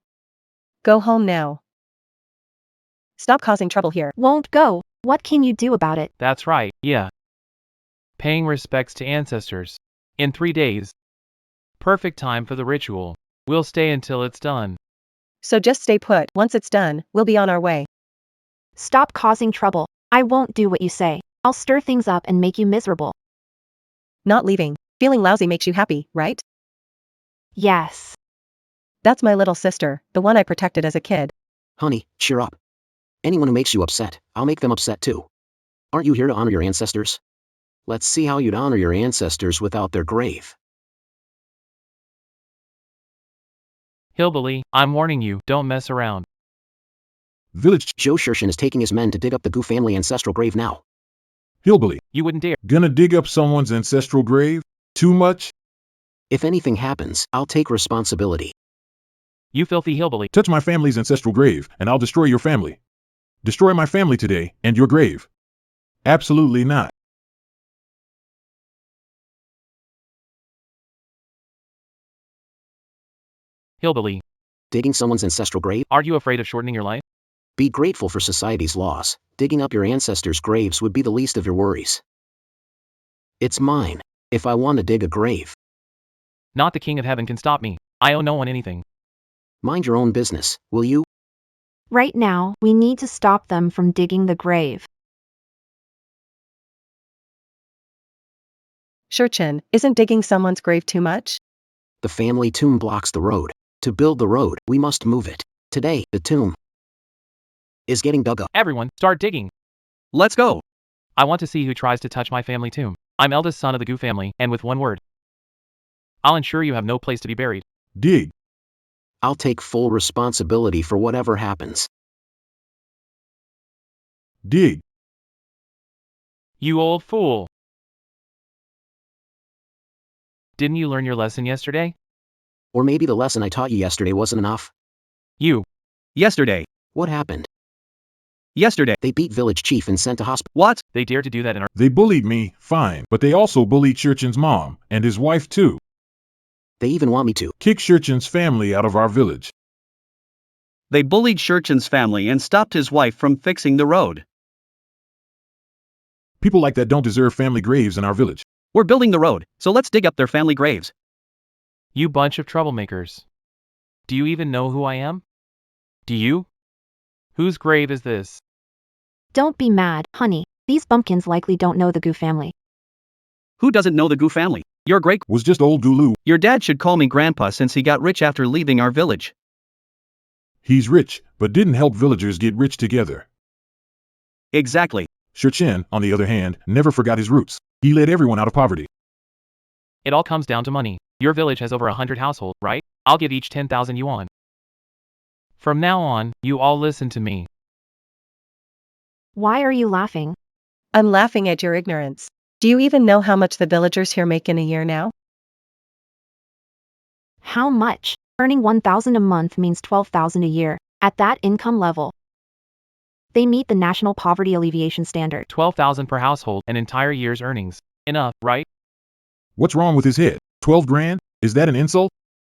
Go home now. Stop causing trouble here. Won't go. What can you do about it? That's right, yeah. Paying respects to ancestors. In 3 days. Perfect time for the ritual. We'll stay until it's done. So just stay put. Once it's done, we'll be on our way. Stop causing trouble. I won't do what you say. I'll stir things up and make you miserable. Not leaving. Feeling lousy makes you happy, right? Yes. That's my little sister, the one I protected as a kid. Honey, cheer up. Anyone who makes you upset, I'll make them upset too. Aren't you here to honor your ancestors? Let's see how you'd honor your ancestors without their grave. Hillbilly, I'm warning you, don't mess around. Village Joe Shershin is taking his men to dig up the Gu family ancestral grave now. hillbilly. You wouldn't dare. Gonna dig up someone's ancestral grave? Too much? If anything happens, I'll take responsibility. You filthy hillbilly. Touch my family's ancestral grave, and I'll destroy your family. Destroy my family today, and your grave. Absolutely not. Hillbilly. Digging someone's ancestral grave? Aren't you afraid of shortening your life? Be grateful for society's laws. Digging up your ancestors' graves would be the least of your worries. It's mine, if I want to dig a grave. Not the king of heaven can stop me. I owe no one anything. Mind your own business, will you? Right now, we need to stop them from digging the grave. Shurchin, isn't digging someone's grave too much? The family tomb blocks the road. To build the road, we must move it. Today, the tomb is getting dug up. Everyone, start digging. Let's go. I want to see who tries to touch my family tomb. I'm eldest son of the Gu family, and with one word, I'll ensure you have no place to be buried. Dig. I'll take full responsibility for whatever happens. Dig. You old fool. Didn't you learn your lesson yesterday? Or maybe the lesson I taught you yesterday wasn't enough. You. Yesterday. What happened? Yesterday. They beat village chief and sent to hospital. What? They dared to do that in our... They bullied me, fine, but they also bullied Shurchin's mom, and his wife too. They even want me to Kick Shurchin's family out of our village. They bullied Shurchin's family and stopped his wife from fixing the road. People like that don't deserve family graves in our village. We're building the road, so let's dig up their family graves. You bunch of troublemakers. Do you even know who I am? Do you? Whose grave is this? Don't be mad, honey. These bumpkins likely don't know the Goo family. Who doesn't know the Goo family? Your great. Was just old Gulu. Your dad should call me grandpa since he got rich after leaving our village. He's rich, but didn't help villagers get rich together. Exactly. Shurchen, on the other hand, never forgot his roots. He led everyone out of poverty. It all comes down to money. Your village has over 100 households, right? I'll give each 10,000 yuan. From now on, you all listen to me. Why are you laughing? I'm laughing at your ignorance. Do you even know how much the villagers here make in a year now? How much? Earning 1,000 a month means 12,000 a year. At that income level, they meet the national poverty alleviation standard. 12,000 per household, an entire year's earnings. Enough, right? What's wrong with his head? 12 grand? Is that an insult?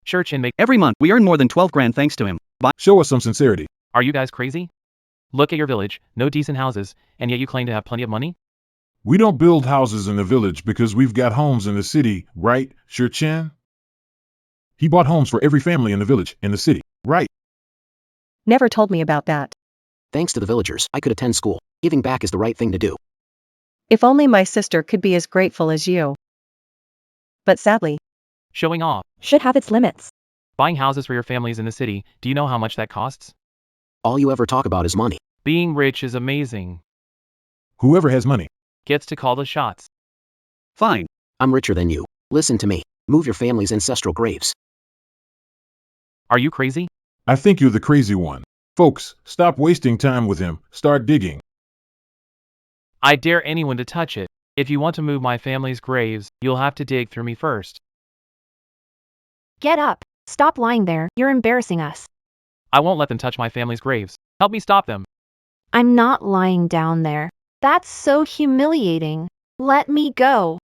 Shurchen make. Every month, we earn more than 12 grand thanks to him. Show us some sincerity. Are you guys crazy? Look at your village, no decent houses, and yet you claim to have plenty of money? We don't build houses in the village because we've got homes in the city, right, Shurchen? He bought homes for every family in the village, in the city, right? Never told me about that. Thanks to the villagers, I could attend school. Giving back is the right thing to do. If only my sister could be as grateful as you. But sadly, Showing off. Should have its limits. Buying houses for your families in the city, do you know how much that costs? All you ever talk about is money. Being rich is amazing. Whoever has money. Gets to call the shots. Fine. I'm richer than you. Listen to me. Move your family's ancestral graves. Are you crazy? I think you're the crazy one. Folks, stop wasting time with him. Start digging. I dare anyone to touch it. If you want to move my family's graves, you'll have to dig through me first. Get up. Stop lying there. You're embarrassing us. I won't let them touch my family's graves. Help me stop them. I'm not lying down there. That's so humiliating. Let me go.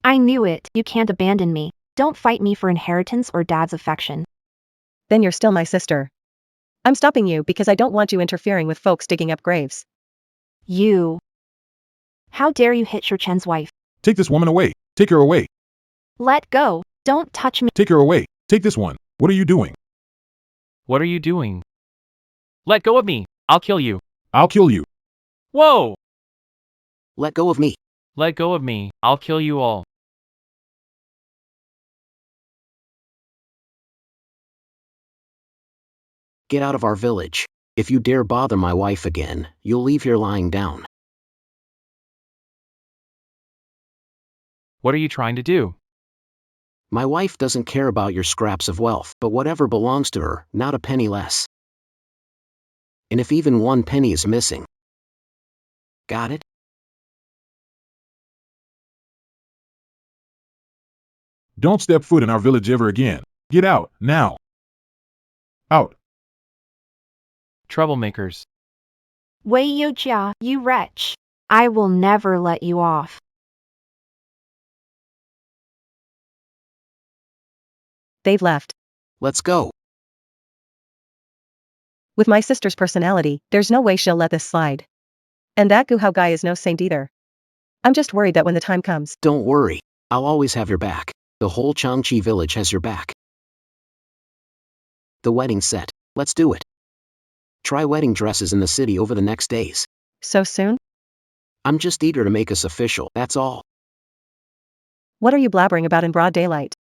I knew it. You can't abandon me. Don't fight me for inheritance or dad's affection. then you're still my sister. I'm stopping you because I don't want you interfering with folks digging up graves. You. How dare you hit Shurchen's wife? Take this woman away. Take her away. Let go. Don't touch me. Take her away. Take this one. What are you doing? What are you doing? Let go of me. I'll kill you. I'll kill you. Whoa! Let go of me. Let go of me. I'll kill you all. Get out of our village. If you dare bother my wife again, you'll leave here lying down. What are you trying to do? My wife doesn't care about your scraps of wealth, but whatever belongs to her, not a penny less. And if even 1 penny is missing. Got it? Don't step foot in our village ever again. Get out, now. Out. Troublemakers. Wei Yujia, you wretch. I will never let you off. They've left. Let's go. With my sister's personality, there's no way she'll let this slide. And that Guhao guy is no saint either. I'm just worried that when the time comes, Don't worry. I'll always have your back. The whole Changchi village has your back. The wedding's set. Let's do it. Try wedding dresses in the city over the next days. so soon? I'm just eager to make us official, that's all. What are you blabbering about in broad daylight?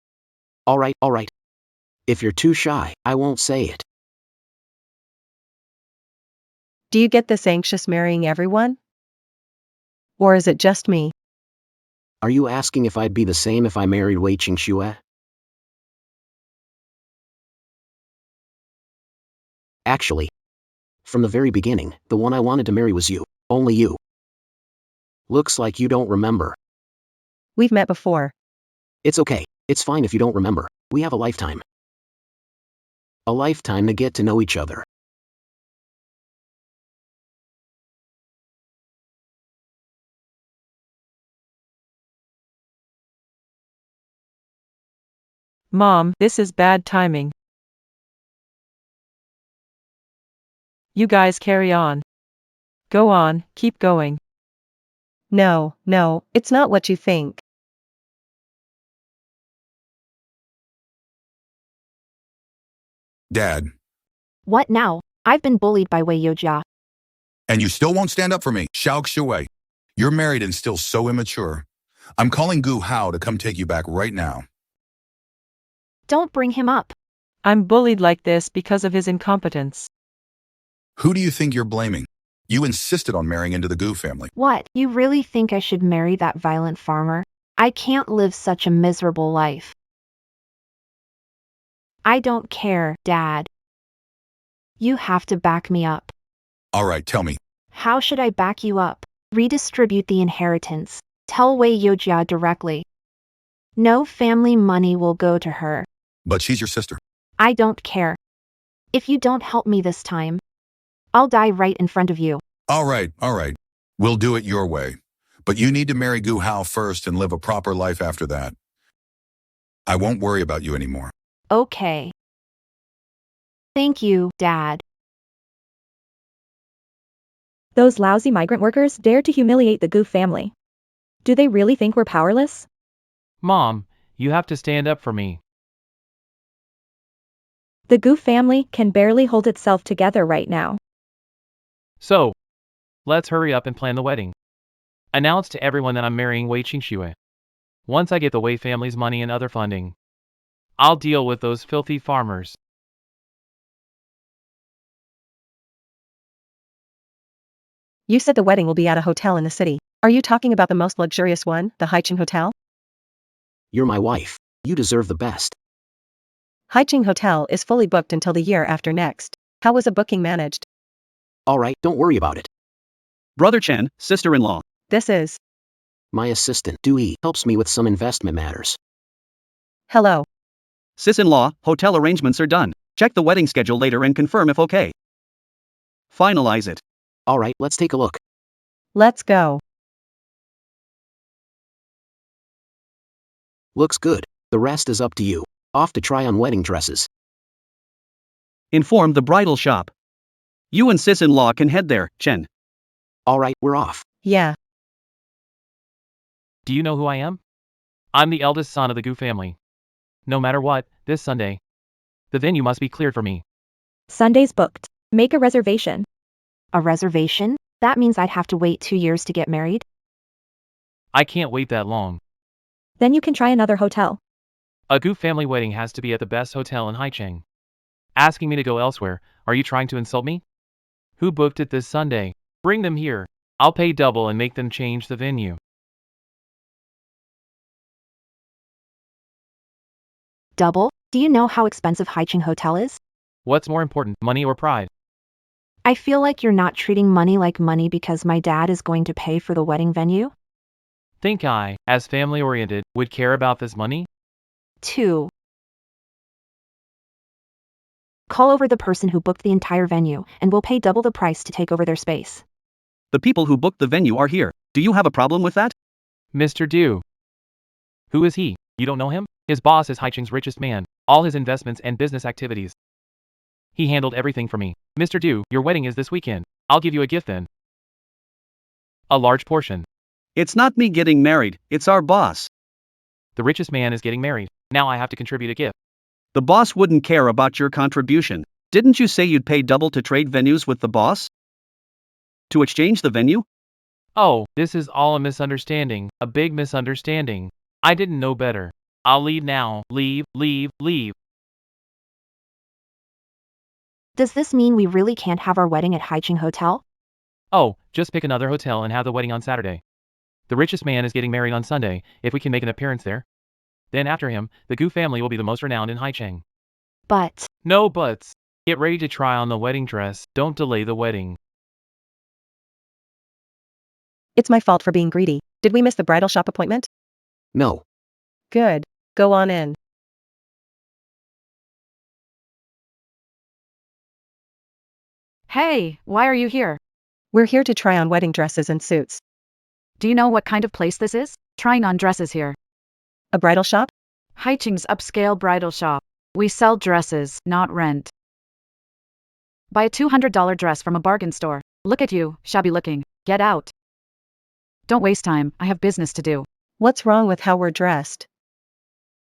Alright. If you're too shy, I won't say it. Do you get this anxious marrying everyone? Or is it just me? Are you asking if I'd be the same if I married Wei Qingxue? Actually, from the very beginning, the one I wanted to marry was you. Only you. Looks like you don't remember. We've met before. It's okay. It's fine if you don't remember. We have a lifetime. A lifetime to get to know each other. Mom, this is bad timing. You guys carry on. Go on, keep going. No, it's not what you think. Dad, What now? I've been bullied by Wei Yojia. and you still won't stand up for me. Xiao Shui. You're married and still so immature. I'm calling Gu Hao to come take you back right now. Don't bring him up. I'm bullied like this because of his incompetence. Who do you think you're blaming? You insisted on marrying into the Gu family. What? You really think I should marry that violent farmer? I can't live such a miserable life. I don't care, Dad. You have to back me up. All right, tell me. How should I back you up? Redistribute the inheritance. Tell Wei Yojia directly. No family money will go to her. But she's your sister. I don't care. If you don't help me this time, I'll die right in front of you. All right. We'll do it your way. But you need to marry Gu Hao first and live a proper life after that. I won't worry about you anymore. Okay. Thank you, Dad. Those lousy migrant workers dared to humiliate the Gu family. Do they really think we're powerless? Mom, you have to stand up for me. The Gu family can barely hold itself together right now. So, let's hurry up and plan the wedding. Announce to everyone that I'm marrying Wei Qingxue. Once I get the Wei family's money and other funding, I'll deal with those filthy farmers. You said the wedding will be at a hotel in the city. Are you talking about the most luxurious one, the Haicheng Hotel? You're my wife. You deserve the best. Haicheng Hotel is fully booked until the year after next. How was a booking managed? All right, don't worry about it. Brother Chen, sister-in-law. This is. My assistant, Dewey, helps me with some investment matters. Hello. Sis-in-law, hotel arrangements are done. Check the wedding schedule later and confirm if okay. Finalize it. All right, let's take a look. Let's go. Looks good. The rest is up to you. Off to try on wedding dresses. Inform the bridal shop. You and sis-in-law can head there, Chen. All right, we're off. Yeah. Do you know who I am? I'm the eldest son of the Gu family. No matter what, this Sunday, the venue must be cleared for me. Sunday's booked. Make a reservation. A reservation? That means I'd have to wait 2 years to get married? I can't wait that long. Then you can try another hotel. A Gu family wedding has to be at the best hotel in Haicheng. Asking me to go elsewhere, are you trying to insult me? Who booked it this Sunday? Bring them here. I'll pay double and make them change the venue. Double? Do you know how expensive Haicheng Hotel is? What's more important, money or pride? I feel like you're not treating money like money because my dad is going to pay for the wedding venue. Think I, as family-oriented, would care about this money? 2. Call over the person who booked the entire venue, and we'll pay double the price to take over their space. The people who booked the venue are here. Do you have a problem with that? Mr. Du. Who is he? You don't know him? His boss is Haicheng's richest man, all his investments and business activities. He handled everything for me. Mr. Du, your wedding is this weekend. I'll give you a gift then. A large portion. It's not me getting married, it's our boss. The richest man is getting married. Now I have to contribute a gift. The boss wouldn't care about your contribution. Didn't you say you'd pay double to trade venues with the boss? To exchange the venue? Oh, this is all a misunderstanding, a big misunderstanding. I didn't know better. I'll leave now. Leave. Does this mean we really can't have our wedding at Haicheng Hotel? Oh, just pick another hotel and have the wedding on Saturday. The richest man is getting married on Sunday, if we can make an appearance there. Then after him, the Gu family will be the most renowned in Haicheng. But... No buts. Get ready to try on the wedding dress. Don't delay the wedding. It's my fault for being greedy. Did we miss the bridal shop appointment? No. Good. Go on in. Hey, why are you here? We're here to try on wedding dresses and suits. Do you know what kind of place this is? Trying on dresses here. A bridal shop? Haicheng's upscale bridal shop. We sell dresses, not rent. Buy a $200 dress from a bargain store. Look at you, shabby looking. Get out. Don't waste time, I have business to do. What's wrong with how we're dressed?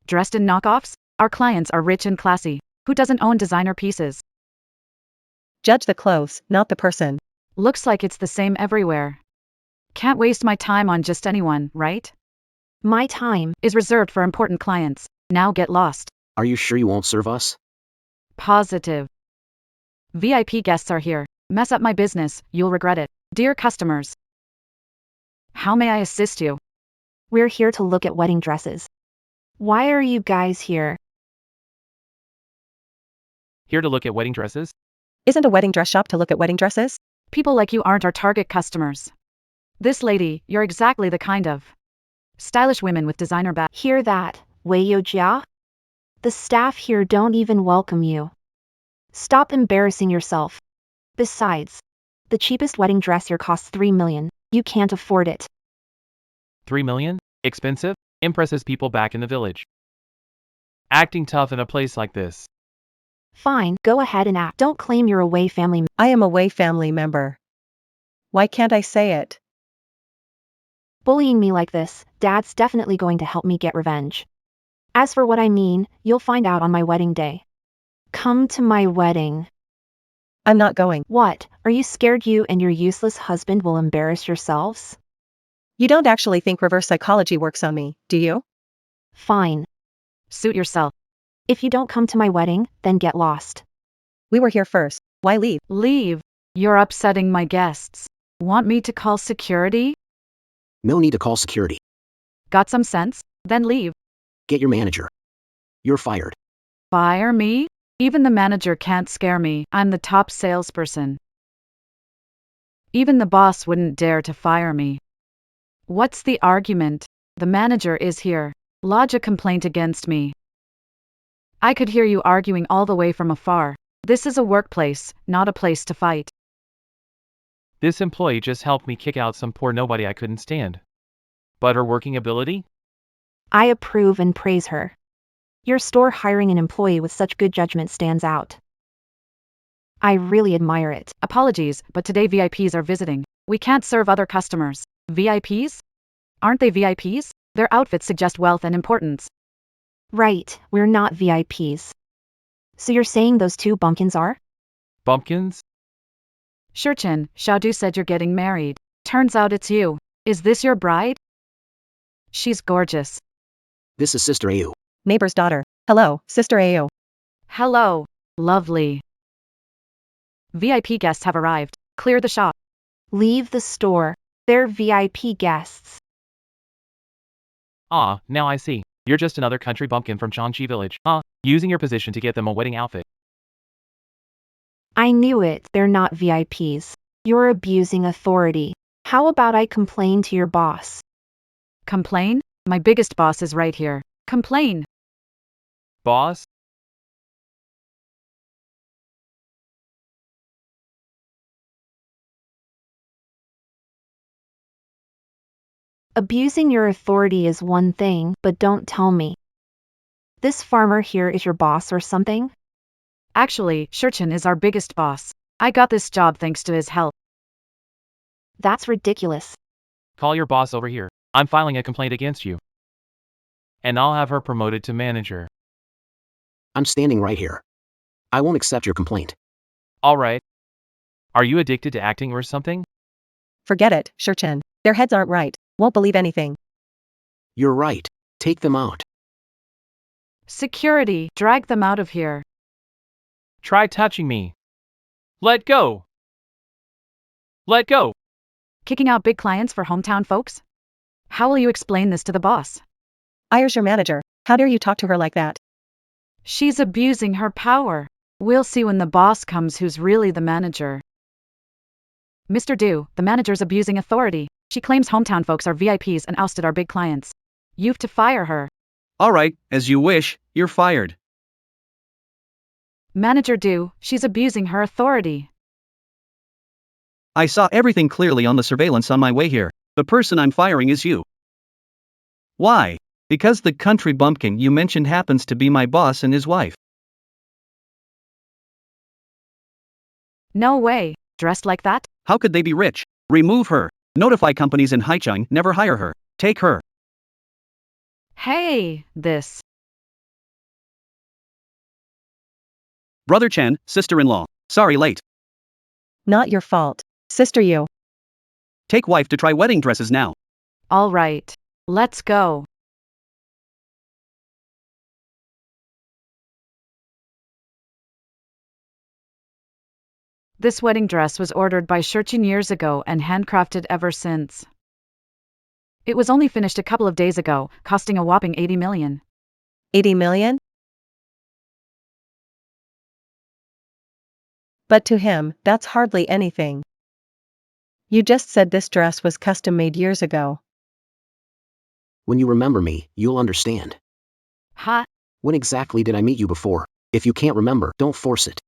Dressed in knockoffs? Our clients are rich and classy. Who doesn't own designer pieces? Judge the clothes, not the person. Looks like it's the same everywhere. Can't waste my time on just anyone, right? My time Is reserved for important clients. Now get lost. Are you sure you won't serve us? Positive. VIP guests are here. Mess up my business, you'll regret it. Dear customers. How may I assist you? We're here to look at wedding dresses. Why are you guys here? Here to look at wedding dresses? Isn't a wedding dress shop to look at wedding dresses? People like you aren't our target customers. This lady, you're exactly the kind of stylish women with designer bags. Hear that, Wei Yojia? The staff here don't even welcome you. Stop embarrassing yourself. Besides, the cheapest wedding dress here costs 3 million. You can't afford it. 3 million? Expensive? Impresses people back in the village. Acting tough in a place like this. Fine, go ahead and act. Don't claim you're a Wei family. I am a Wei family member. Why can't I say it? Bullying me like this, Dad's definitely going to help me get revenge. As for what I mean, you'll find out on my wedding day. Come to my wedding. I'm not going. What, are you scared you and your useless husband will embarrass yourselves? You don't actually think reverse psychology works on me, do you? Fine. Suit yourself. If you don't come to my wedding, then get lost. We were here first. Why leave? Leave. You're upsetting my guests. Want me to call security? No need to call security. Got some sense? Then leave. Get your manager. You're fired. Fire me? Even the manager can't scare me. I'm the top salesperson. Even the boss wouldn't dare to fire me. What's the argument? The manager is here. Lodge a complaint against me. I could hear you arguing all the way from afar. This is a workplace, not a place to fight. This employee just helped me kick out some poor nobody I couldn't stand. But her working ability? I approve and praise her. Your store hiring an employee with such good judgment stands out. I really admire it. Apologies, but today VIPs are visiting. We can't serve other customers. VIPs? Aren't they VIPs? Their outfits suggest wealth and importance. Right, we're not VIPs. So you're saying those two bumpkins are? Bumpkins? Shurchen, Xiaodu said you're getting married. Turns out it's you. Is this your bride? She's gorgeous. This is Sister Au. Neighbor's daughter. Hello, Sister Ao. Hello. Lovely. VIP guests have arrived. Clear the shop. Leave the store. They're VIP guests. Ah, now I see. You're just another country bumpkin from Changchi village. Using your position to get them a wedding outfit. I knew it, they're not VIPs. You're abusing authority. How about I complain to your boss? Complain? My biggest boss is right here. Complain. Boss? Abusing your authority is one thing, but don't tell me. This farmer here is your boss or something? Actually, Shurchen is our biggest boss. I got this job thanks to his help. That's ridiculous. Call your boss over here. I'm filing a complaint against you. And I'll have her promoted to manager. I'm standing right here. I won't accept your complaint. Alright. Are you addicted to acting or something? Forget it, Shurchen. Their heads aren't right. Won't believe anything. You're right. Take them out. Security, drag them out of here. Try touching me. Let go. Let go. Kicking out big clients for hometown folks? How will you explain this to the boss? Ire's your manager. How dare you talk to her like that? She's abusing her power. We'll see when the boss comes who's really the manager. Mr. Du, the manager's abusing authority. She claims hometown folks are VIPs and ousted our big clients. You've to fire her. Alright, as you wish, you're fired. Manager Du, she's abusing her authority. I saw everything clearly on the surveillance on my way here. The person I'm firing is you. Why? Because the country bumpkin you mentioned happens to be my boss and his wife. No way. Dressed like that? How could they be rich? Remove her. Notify companies in Haicheng never hire her. Take her. Hey, this. Brother Chen, sister-in-law. Sorry late. Not your fault. Sister you. Take wife to try wedding dresses now. All right. Let's go. This wedding dress was ordered by Shurchin years ago and handcrafted ever since. It was only finished a couple of days ago, costing a whopping 80 million. 80 million? But to him, that's hardly anything. You just said this dress was custom made years ago. When you remember me, you'll understand. Ha! When exactly did I meet you before? If you can't remember, don't force it.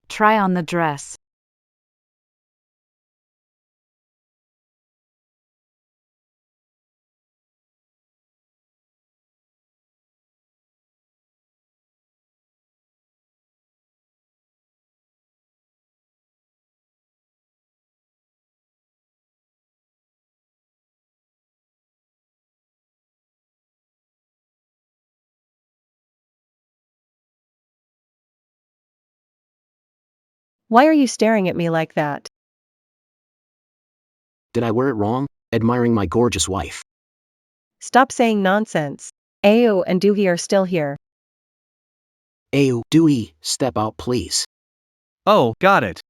Try on the dress. Why are you staring at me like that? Did I wear it wrong? Admiring my gorgeous wife. Stop saying nonsense. Ao and Doogie are still here. Ayo, Dewey, step out please. Oh, got it.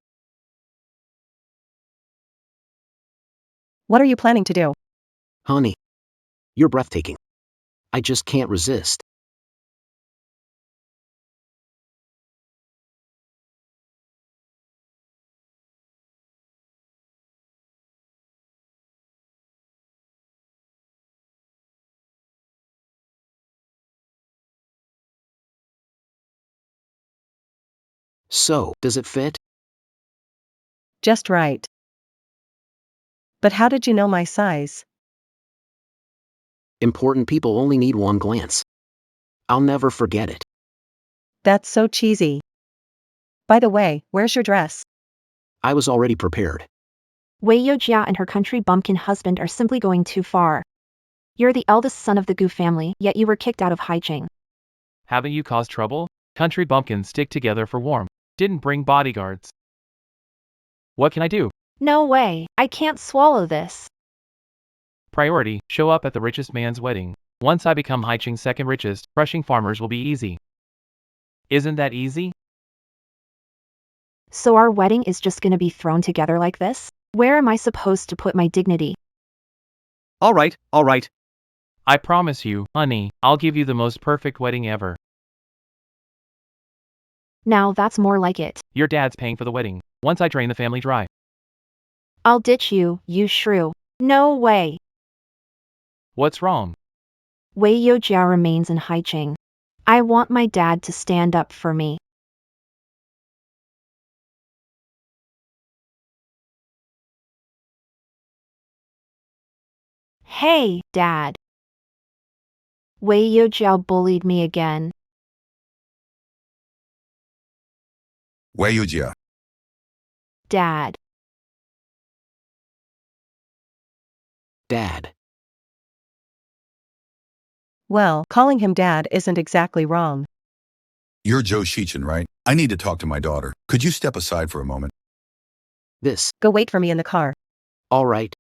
What are you planning to do? Honey. You're breathtaking. I just can't resist. So, does it fit? Just right. But how did you know my size? Important people only need one glance. I'll never forget it. That's so cheesy. By the way, where's your dress? I was already prepared. Wei Yojia and her country bumpkin husband are simply going too far. You're the eldest son of the Gu family, yet you were kicked out of Haicheng. Haven't you caused trouble? Country bumpkins stick together for warmth. Didn't bring bodyguards. What can I do? No way, I can't swallow this. Priority, show up at the richest man's wedding. Once I become Haicheng's second richest, crushing farmers will be easy. Isn't that easy? So our wedding is just gonna be thrown together like this? Where am I supposed to put my dignity? All right. I promise you, honey, I'll give you the most perfect wedding ever. Now that's more like it. Your dad's paying for the wedding. Once I drain the family dry. I'll ditch you, you shrew. No way. What's wrong? Wei Yojia remains in Haicheng. I want my dad to stand up for me. Hey, Dad. Wei Yojia bullied me again. Wei Yujia. Dad. Dad. Well, calling him dad isn't exactly wrong. You're Joe Shichin, right? I need to talk to my daughter. Could you step aside for a moment? This. Go wait for me in the car. All right.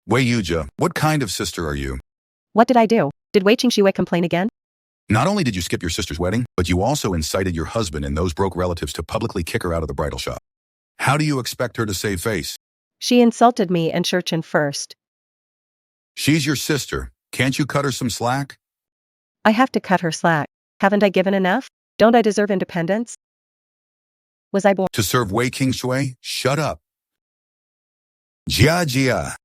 Wei Yujia, what kind of sister are you? What did I do? Did Wei Qingxue complain again? Not only did you skip your sister's wedding, but you also incited your husband and those broke relatives to publicly kick her out of the bridal shop. How do you expect her to save face? She insulted me and Shurchin first. She's your sister. Can't you cut her some slack? I have to cut her slack. Haven't I given enough? Don't I deserve independence? Was I born To serve Wei Qingxue? Shut up. Jia Jia.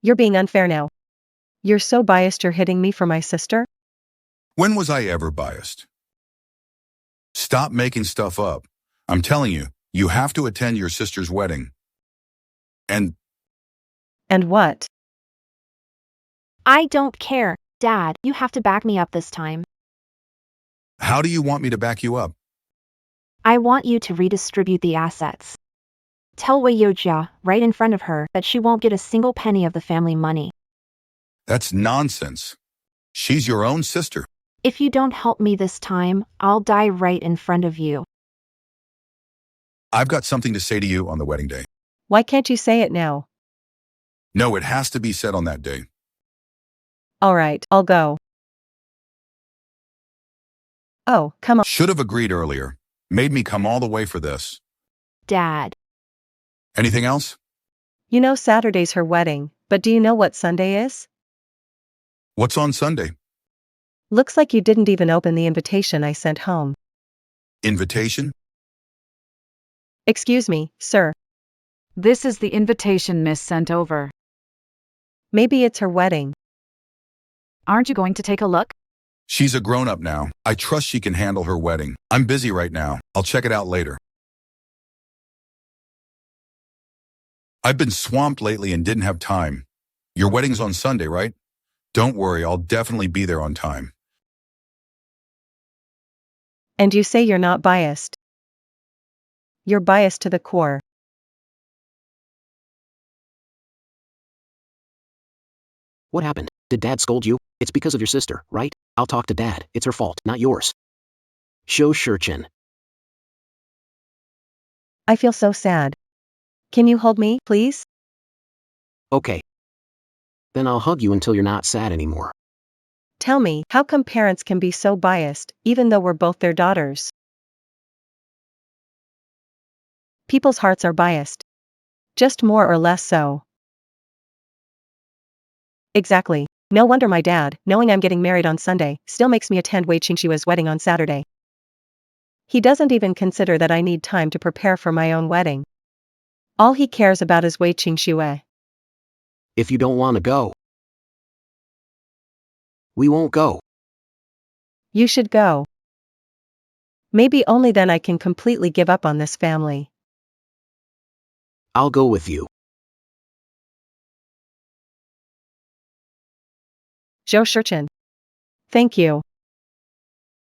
You're being unfair now. You're so biased you're hitting me for my sister? When was I ever biased? Stop making stuff up. I'm telling you, you have to attend your sister's wedding. And And what? I don't care. Dad, you have to back me up this time. how do you want me to back you up? I want you to redistribute the assets. Tell Wei Yojia, right in front of her, that she won't get a single penny of the family money. That's nonsense. She's your own sister. If you don't help me this time, I'll die right in front of you. I've got something to say to you on the wedding day. Why can't you say it now? No, it has to be said on that day. All right, I'll go. Oh, come on. Should have agreed earlier. Made me come all the way for this. Dad. Anything else? You know Saturday's her wedding, but do you know what Sunday is? What's on Sunday? Looks like you didn't even open the invitation I sent home. Invitation? Excuse me, sir. This is the invitation Miss sent over. Maybe it's her wedding. Aren't you going to take a look? She's a grown-up now. I trust she can handle her wedding. I'm busy right now. I'll check it out later. I've been swamped lately and didn't have time. Your wedding's on Sunday, right? Don't worry, I'll definitely be there on time. And you say you're not biased. You're biased to the core. What happened? Did Dad scold you? It's because of your sister, right? I'll talk to Dad. It's her fault, not yours. Show Shurchin. I feel so sad. Can you hold me, please? Okay. Then I'll hug you until you're not sad anymore. Tell me, how come parents can be so biased, even though we're both their daughters? People's hearts are biased. Just more or less so. Exactly. No wonder my dad, knowing I'm getting married on Sunday, still makes me attend Wei Qingshua's wedding on Saturday. He doesn't even consider that I need time to prepare for my own wedding. All he cares about is Wei Qingxue. If you don't want to go, we won't go. You should go. Maybe only then I can completely give up on this family. I'll go with you. Zhou Shurchin. Thank you.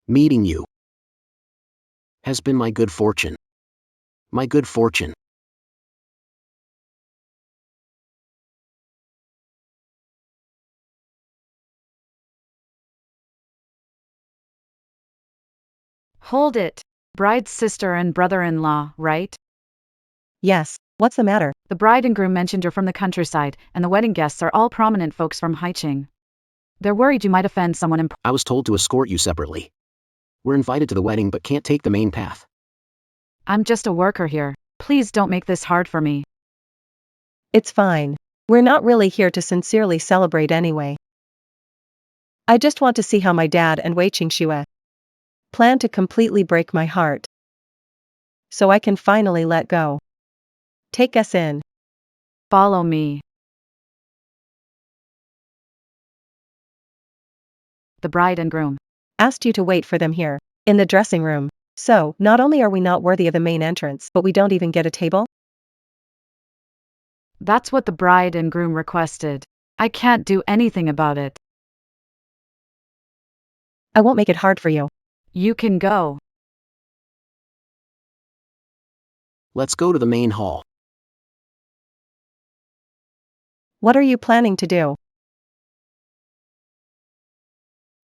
Meeting you has been my good fortune. My good fortune. Hold it. Bride's sister and brother-in-law, right? Yes, what's the matter? The bride and groom mentioned you're from the countryside, and the wedding guests are all prominent folks from Haiqing. They're worried you might offend someone I was told to escort you separately. We're invited to the wedding but can't take the main path. I'm just a worker here. Please don't make this hard for me. It's fine. We're not really here to sincerely celebrate anyway. I just want to see how my dad and Wei Qingxue plan to completely break my heart. So I can finally let go. Take us in. Follow me. The bride and groom Asked you to wait for them here, in the dressing room. So, not only are we not worthy of the main entrance, but we don't even get a table? That's what the bride and groom requested. I can't do anything about it. I won't make it hard for you. You can go. Let's go to the main hall. What are you planning to do?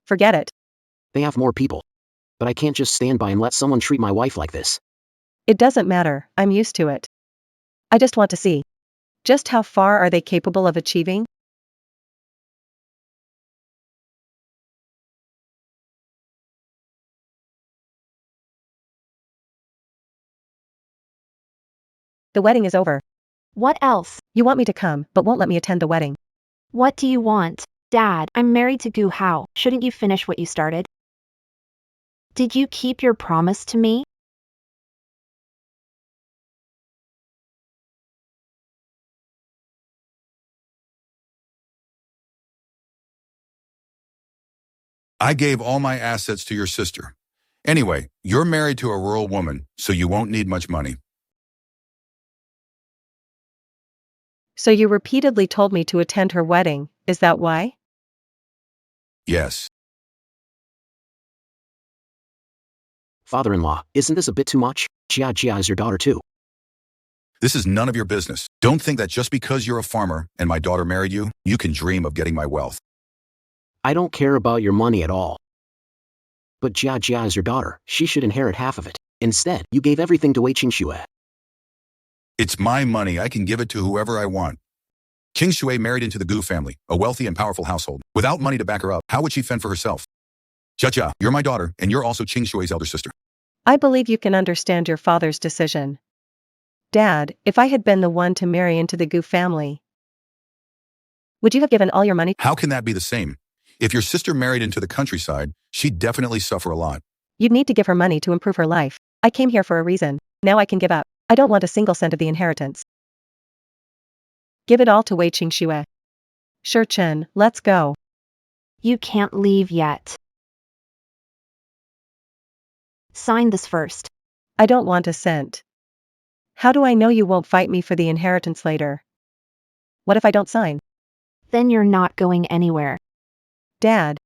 Forget it. They have more people. But I can't just stand by and let someone treat my wife like this. It doesn't matter, I'm used to it. I just want to see. Just how far are they capable of achieving? The wedding is over. What else? You want me to come, but won't let me attend the wedding. What do you want? Dad, I'm married to Gu Hao. Shouldn't you finish what you started? Did you keep your promise to me? I gave all my assets to your sister. Anyway, you're married to a rural woman, so you won't need much money. So you repeatedly told me to attend her wedding, is that why? Yes. Father-in-law, isn't this a bit too much? Jia Jia is your daughter too. This is none of your business. Don't think that just because you're a farmer and my daughter married you, you can dream of getting my wealth. I don't care about your money at all. But Jia Jia is your daughter. She should inherit half of it. Instead, you gave everything to Wei Qingxue. It's my money. I can give it to whoever I want. King Shui married into the Gu family, a wealthy and powerful household. Without money to back her up, how would she fend for herself? Jia, you're my daughter, and you're also Qing Shui's elder sister. I believe you can understand your father's decision. Dad, if I had been the one to marry into the Gu family, would you have given all your money? How can that be the same? If your sister married into the countryside, she'd definitely suffer a lot. You'd need to give her money to improve her life. I came here for a reason. Now I can give up. I don't want a single cent of the inheritance. Give it all to Wei Qingxue. Sure, Chen, let's go. You can't leave yet. Sign this first. I don't want a cent. How do I know you won't fight me for the inheritance later? What if I don't sign? Then you're not going anywhere. Dad.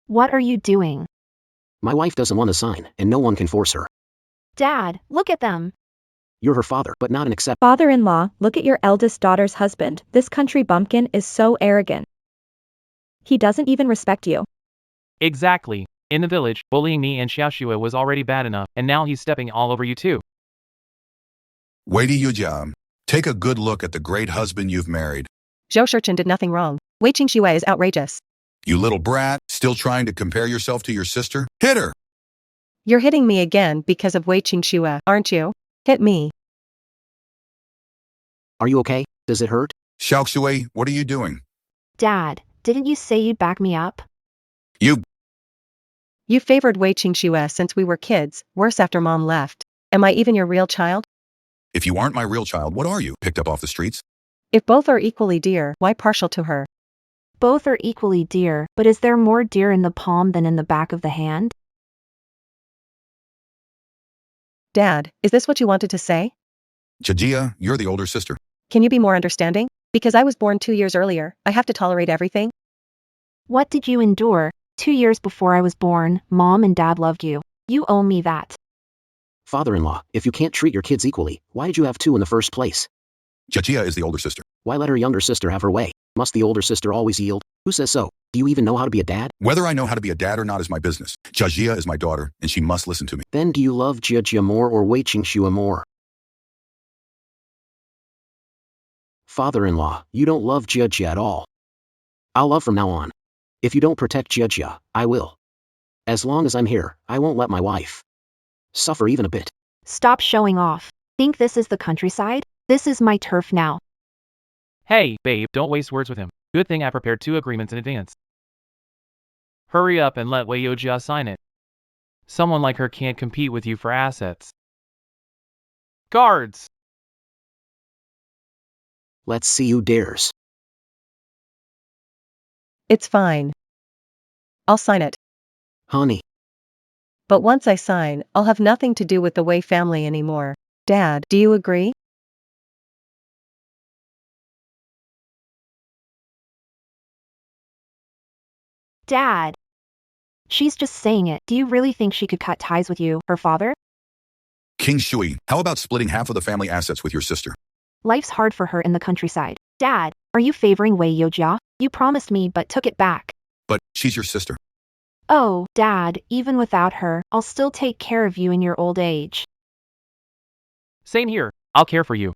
What are you doing? My wife doesn't want to sign, and no one can force her. Dad, look at them. You're her father, but not an accept. Father-in-law, look at your eldest daughter's husband. This country bumpkin is so arrogant. He doesn't even respect you. Exactly. In the village, bullying me and Xiaoxue was already bad enough, and now he's stepping all over you too. Wei Yujia, take a good look at the great husband you've married. Zhou Shichen did nothing wrong. Wei Qingxue is outrageous. You little brat, still trying to compare yourself to your sister? Hit her! You're hitting me again because of Wei Qingxue, aren't you? Hit me. Are you okay? Does it hurt? Xiaoxue, what are you doing? Dad, didn't you say you'd back me up? You favored Wei Qingxue since we were kids, worse after Mom left. Am I even your real child? If you aren't my real child, what are you? Picked up off the streets? If both are equally dear, why partial to her? Both are equally dear, but is there more dear in the palm than in the back of the hand? Dad, is this what you wanted to say? Jia, you're the older sister. Can you be more understanding? Because I was born 2 years earlier, I have to tolerate everything? What did you endure? 2 years before I was born, Mom and Dad loved you. You owe me that. Father-in-law, if you can't treat your kids equally, why did you have two in the first place? Jia is the older sister. Why let her younger sister have her way? Must the older sister always yield? Who says so? Do you even know how to be a dad? Whether I know how to be a dad or not is my business. Jia is my daughter, and she must listen to me. Then do you love Jia Jia more or Wei Qingxue more? Father-in-law, you don't love Jia Jia at all. I'll love from now on. If you don't protect Jia Jia, I will. As long as I'm here, I won't let my wife suffer even a bit. Stop showing off. Think this is the countryside? This is my turf now. Hey, babe, don't waste words with him. Good thing I prepared 2 agreements in advance. Hurry up and let Wei Yujia sign it. Someone like her can't compete with you for assets. Guards! Let's see who dares. It's fine. I'll sign it. Honey, But once I sign, I'll have nothing to do with the Wei family anymore. Dad, do you agree? Dad. She's just saying it. Do you really think she could cut ties with you, her father? King Shui, how about splitting half of the family assets with your sister? Life's hard for her in the countryside. Dad, are you favoring Wei Yujia? You promised me but took it back. But she's your sister. Oh, Dad, even without her, I'll still take care of you in your old age. Same here. I'll care for you.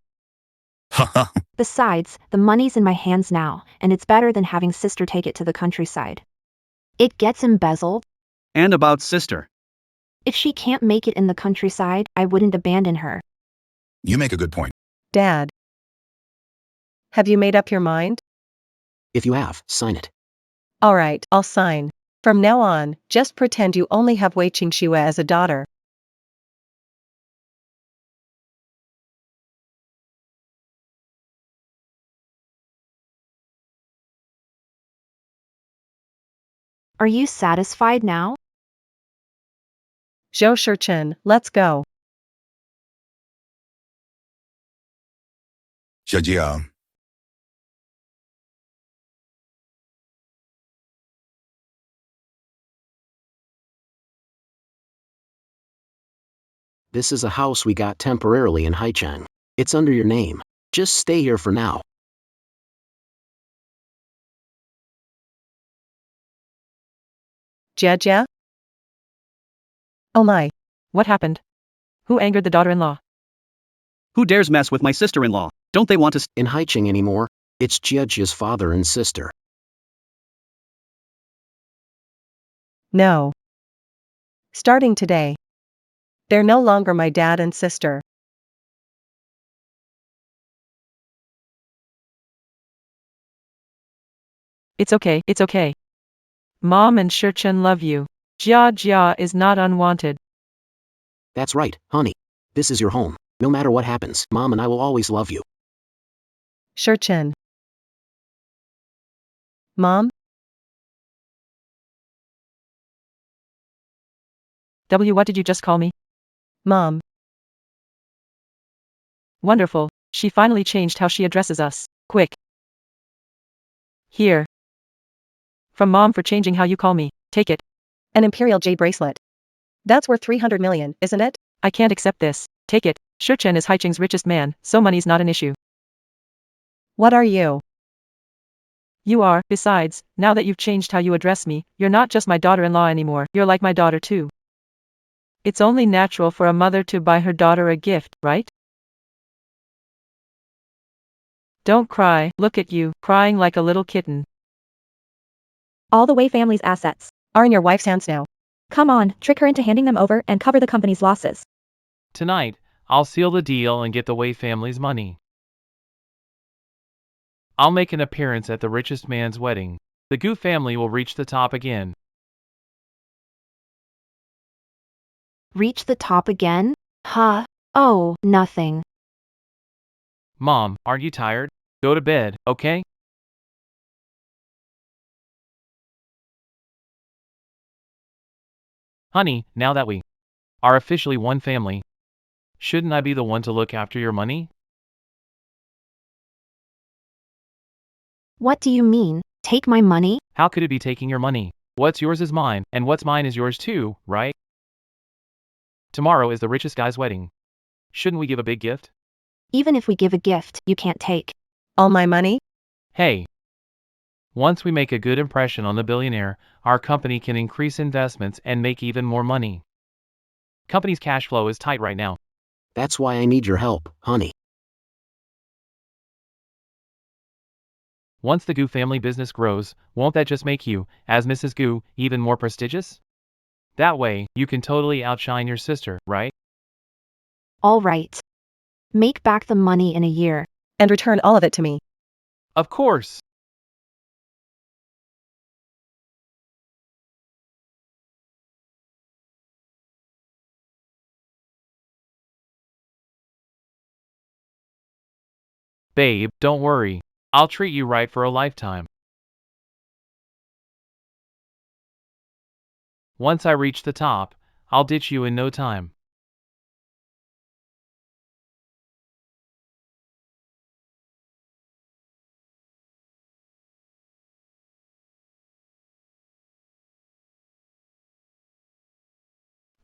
Haha. Besides, the money's in my hands now, and it's better than having sister take it to the countryside. It gets embezzled. And about sister. If she can't make it in the countryside, I wouldn't abandon her. You make a good point. Dad. Have you made up your mind? if you have, sign it. Alright, I'll sign. From now on, just pretend you only have Wei Qingxue as a daughter. Are you satisfied now? Zhou Shichen, let's go. Jia. This is a house we got temporarily in Haicheng. It's under your name. Just stay here for now. Jia? Oh my. What happened? Who angered the daughter-in-law? Who dares mess with my sister-in-law? Don't they want to In Haicheng anymore, it's Jiajia's father and sister. No. Starting today. They're no longer my dad and sister. It's okay, it's okay. Mom and Shichen love you. Jia is not unwanted. That's right, honey. This is your home. No matter what happens, Mom and I will always love you. Shichen. Mom? What did you just call me? Mom. Wonderful, she finally changed how she addresses us. Quick. Here. From Mom for changing how you call me. Take it. An imperial jade bracelet. That's worth 300 million, isn't it? I can't accept this. Take it. Shichen is Haicheng's richest man, so money's not an issue. What are you? You are, besides, now that you've changed how you address me, you're not just my daughter-in-law anymore, you're like my daughter too. It's only natural for a mother to buy her daughter a gift, right? Don't cry, look at you, crying like a little kitten. All the Wei family's assets Are in your wife's hands now. Come on, trick her into handing them over and cover the company's losses. Tonight, I'll seal the deal and get the Wei family's money. I'll make an appearance at the richest man's wedding. The Gu family will reach the top again. Reach the top again? Huh? Oh, nothing. Mom, aren't you tired? Go to bed, okay? Honey, now that we are officially one family, shouldn't I be the one to look after your money? What do you mean? Take my money? How could it be taking your money? What's yours is mine, and what's mine is yours too, right? Tomorrow is the richest guy's wedding. Shouldn't we give a big gift? Even if we give a gift, you can't take. All my money? Hey. Once we make a good impression on the billionaire, our company can increase investments and make even more money. Company's cash flow is tight right now. That's why I need your help, honey. Once the Gu family business grows, won't that just make you, as Mrs. Gu, even more prestigious? That way, you can totally outshine your sister, right? All right. Make back the money in a year. And return all of it to me. Of course! Babe, don't worry. I'll treat you right for a lifetime. Once I reach the top, I'll ditch you in no time.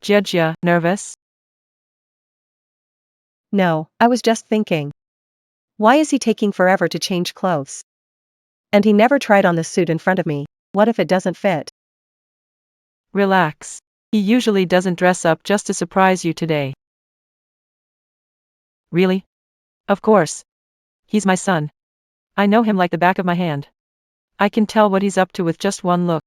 Jia, nervous? No, I was just thinking. Why is he taking forever to change clothes? And he never tried on the suit in front of me. What if it doesn't fit? Relax. He usually doesn't dress up just to surprise you today. Really? Of course. He's my son. I know him like the back of my hand. I can tell what he's up to with just one look.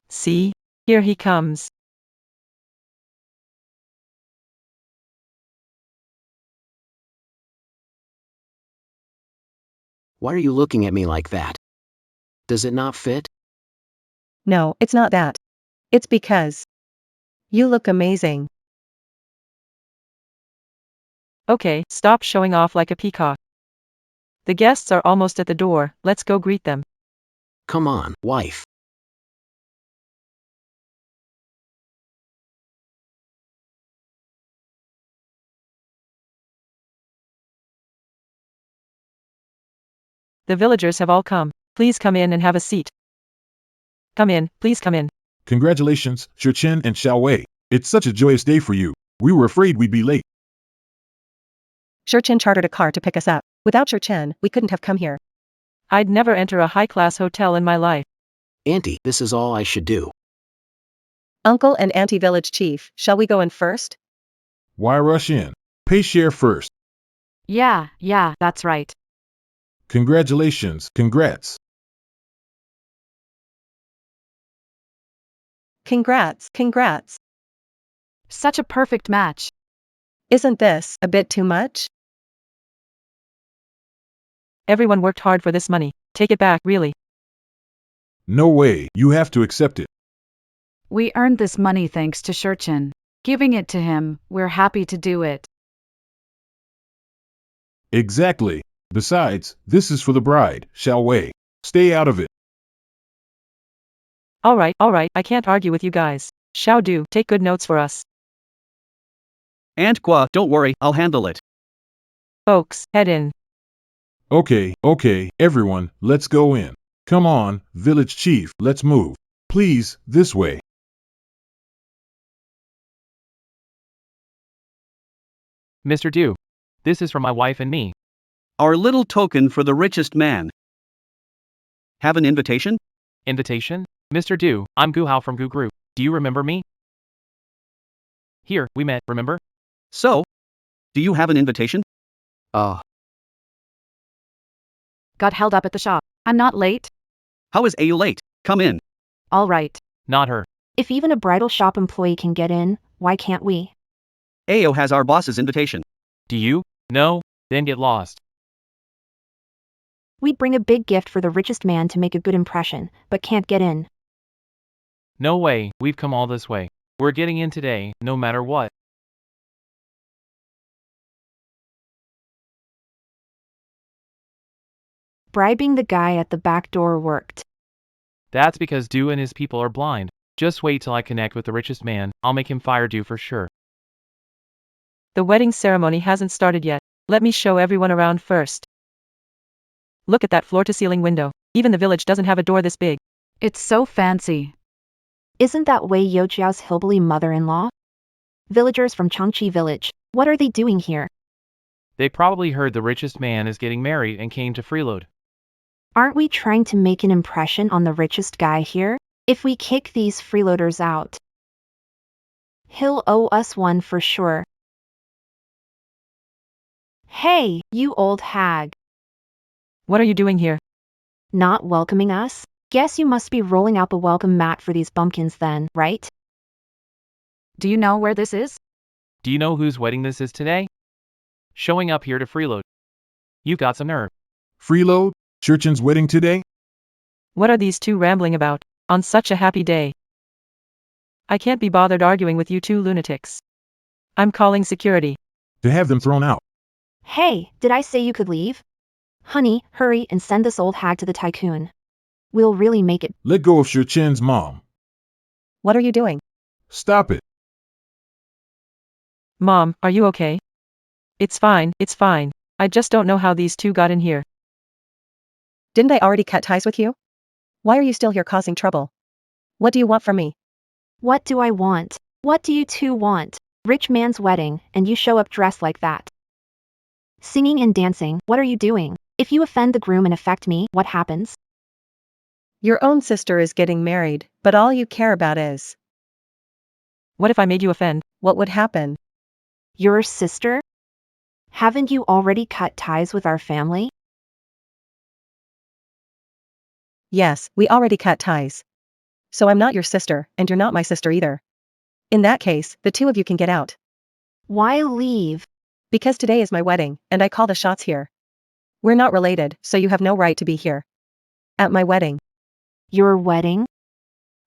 See? Here he comes. Why are you looking at me like that? Does it not fit? No, it's not that. It's because You look amazing. Okay, stop showing off like a peacock. The guests are almost at the door, let's go greet them. Come on, wife. The villagers have all come. Please come in and have a seat. Come in, please come in. Congratulations, Chen and Xiao Wei. It's such a joyous day for you. We were afraid we'd be late. Chen chartered a car to pick us up. Without Chen, we couldn't have come here. I'd never enter a high-class hotel in my life. Auntie, this is all I should do. Uncle and Auntie Village Chief, shall we go in first? Why rush in? Pay share first. Yeah, that's right. Congratulations, congrats. Congrats. Such a perfect match. Isn't this a bit too much? Everyone worked hard for this money. Take it back, really. No way, you have to accept it. We earned this money thanks to Shurchin. Giving it to him, we're happy to do it. Exactly. Besides, this is for the bride, Xiao Wei. Stay out of it. All right, I can't argue with you guys. Xiao Du, take good notes for us. Aunt Gua, don't worry, I'll handle it. Folks, head in. Okay, everyone, let's go in. Come on, village chief, let's move. Please, this way. Mr. Du, this is for my wife and me. Our little token for the richest man. Have an invitation? Invitation? Mr. Du, I'm Gu Hao from Gu Group. Do you remember me? Here, we met, remember? So, do you have an invitation? Got held up at the shop. I'm not late. How is you late? Come in. All right. Not her. If even a bridal shop employee can get in, why can't we? Ao has our boss's invitation. Do you? No? Then get lost. We'd bring a big gift for the richest man to make a good impression, but can't get in. No way, we've come all this way. We're getting in today, no matter what. Bribing the guy at the back door worked. That's because Du and his people are blind. Just wait till I connect with the richest man, I'll make him fire Du for sure. The wedding ceremony hasn't started yet. Let me show everyone around first. Look at that floor-to-ceiling window. Even the village doesn't have a door this big. It's so fancy. Isn't that Wei Youjiao's hillbilly mother-in-law? Villagers from Changqi village, what are they doing here? They probably heard the richest man is getting married and came to freeload. Aren't we trying to make an impression on the richest guy here? If we kick these freeloaders out, he'll owe us one for sure. Hey, you old hag. What are you doing here? Not welcoming us? Guess you must be rolling out the welcome mat for these bumpkins then, right? Do you know where this is? Do you know whose wedding this is today? Showing up here to freeload. You've got some nerve. Freeload? Churchin's wedding today? What are these two rambling about, on such a happy day? I can't be bothered arguing with you two lunatics. I'm calling security. To have them thrown out. Hey, did I say you could leave? Honey, hurry and send this old hag to the tycoon. We'll really make it. Let go of Chen's mom. What are you doing? Stop it. Mom, are you okay? It's fine. I just don't know how these two got in here. Didn't I already cut ties with you? Why are you still here causing trouble? What do you want from me? What do I want? What do you two want? Rich man's wedding, and you show up dressed like that. Singing and dancing, what are you doing? If you offend the groom and affect me, what happens? Your own sister is getting married, but all you care about is. What if I made you offend? What would happen? Your sister? Haven't you already cut ties with our family? Yes, we already cut ties. So I'm not your sister, and you're not my sister either. In that case, the two of you can get out. Why leave? Because today is my wedding, and I call the shots here. We're not related, so you have no right to be here. At my wedding. Your wedding?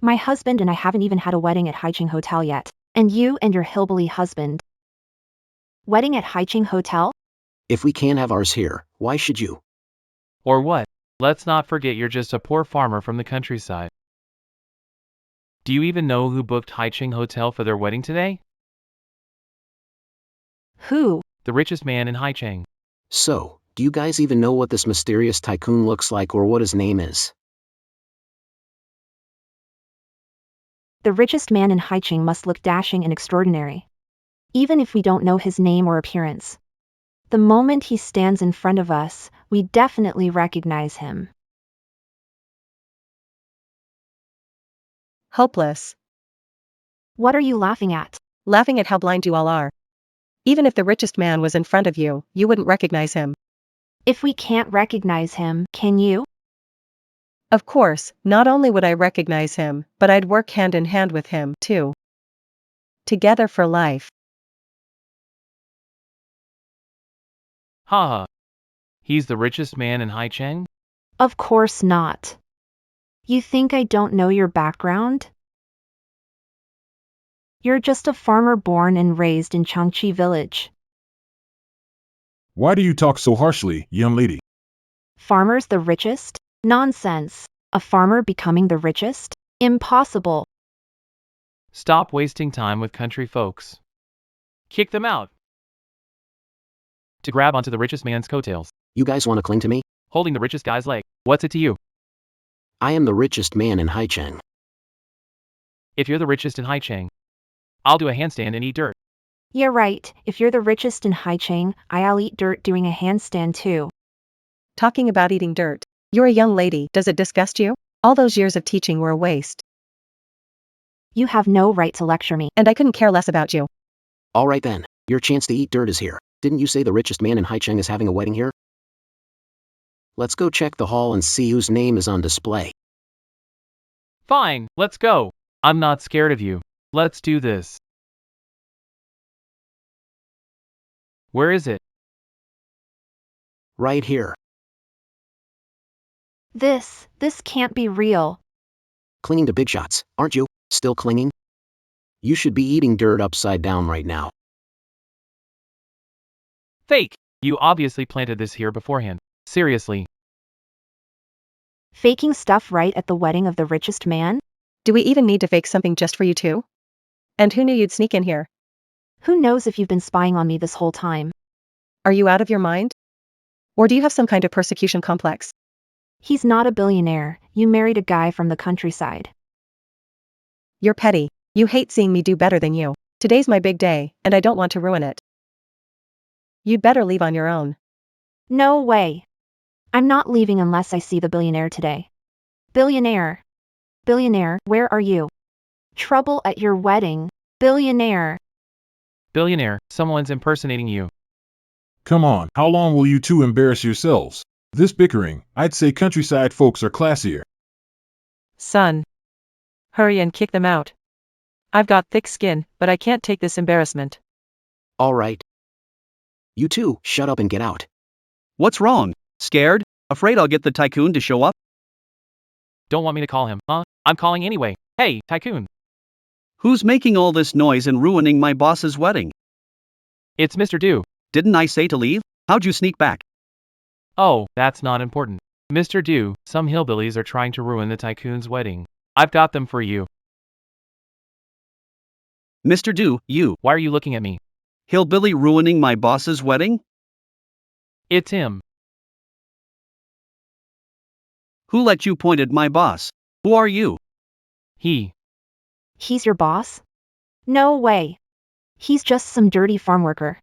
My husband and I haven't even had a wedding at Haiching Hotel yet, And you and your hillbilly husband. Wedding at Haiching Hotel? If we can't have ours here, why should you? Or what? Let's not forget you're just a poor farmer from the countryside. Do you even know who booked Haiching Hotel for their wedding today? Who? The richest man in Haiching. So, do you guys even know what this mysterious tycoon looks like or what his name is? The richest man in Haiching must look dashing and extraordinary. Even if we don't know his name or appearance. The moment he stands in front of us, we definitely recognize him. Hopeless. What are you laughing at? Laughing at how blind you all are. Even if the richest man was in front of you, you wouldn't recognize him. If we can't recognize him, can you? Of course, not only would I recognize him, but I'd work hand in hand with him, too. Together for life. Haha. He's the richest man in Haicheng? Of course not. You think I don't know your background? You're just a farmer born and raised in Changchi village. Why do you talk so harshly, young lady? Farmers the richest? Nonsense. A farmer becoming the richest? Impossible. Stop wasting time with country folks. Kick them out. To grab onto the richest man's coattails. You guys want to cling to me? Holding the richest guy's leg. What's it to you? I am the richest man in Haicheng. If you're the richest in Haicheng, I'll do a handstand and eat dirt. Yeah, right. If you're the richest in Haicheng, I'll eat dirt doing a handstand too. Talking about eating dirt. You're a young lady, does it disgust you? All those years of teaching were a waste. You have no right to lecture me. And I couldn't care less about you. Alright then, your chance to eat dirt is here. Didn't you say the richest man in Haicheng is having a wedding here? Let's go check the hall and see whose name is on display. Fine, let's go. I'm not scared of you. Let's do this. Where is it? Right here. This can't be real. Clinging to big shots, aren't you? Still clinging? You should be eating dirt upside down right now. Fake! You obviously planted this here beforehand. Seriously. Faking stuff right at the wedding of the richest man? Do we even need to fake something just for you two? And who knew you'd sneak in here? Who knows if you've been spying on me this whole time? Are you out of your mind? Or do you have some kind of persecution complex? He's not a billionaire. You married a guy from the countryside. You're petty. You hate seeing me do better than you. Today's my big day, and I don't want to ruin it. You'd better leave on your own. No way. I'm not leaving unless I see the billionaire today. Billionaire. Billionaire, where are you? Trouble at your wedding. Billionaire. Billionaire, someone's impersonating you. Come on, how long will you two embarrass yourselves? This bickering, I'd say countryside folks are classier. Son. Hurry and kick them out. I've got thick skin, but I can't take this embarrassment. Alright. You two, shut up and get out. What's wrong? Scared? Afraid I'll get the tycoon to show up? Don't want me to call him, huh? I'm calling anyway. Hey, tycoon. Who's making all this noise and ruining my boss's wedding? It's Mr. Du. Didn't I say to leave? How'd you sneak back? Oh, that's not important. Mr. Du, some hillbillies are trying to ruin the tycoon's wedding. I've got them for you. Mr. Du, you. Why are you looking at me? Hillbilly ruining my boss's wedding? It's him. Who let you point at my boss? Who are you? He. He's your boss? No way. He's just some dirty farm worker.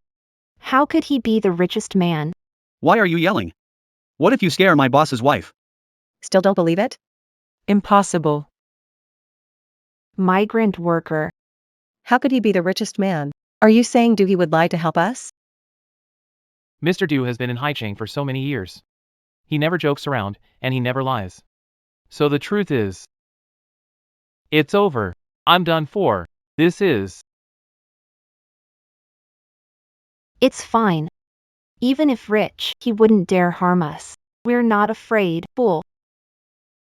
How could he be the richest man? Why are you yelling? What if you scare my boss's wife? Still don't believe it? Impossible. Migrant worker. How could he be the richest man? Are you saying Doogie would lie to help us? Mr. Du has been in Haicheng for so many years. He never jokes around, and he never lies. So the truth is, it's over. I'm done for. This is. It's fine. Even if rich, he wouldn't dare harm us. We're not afraid, fool.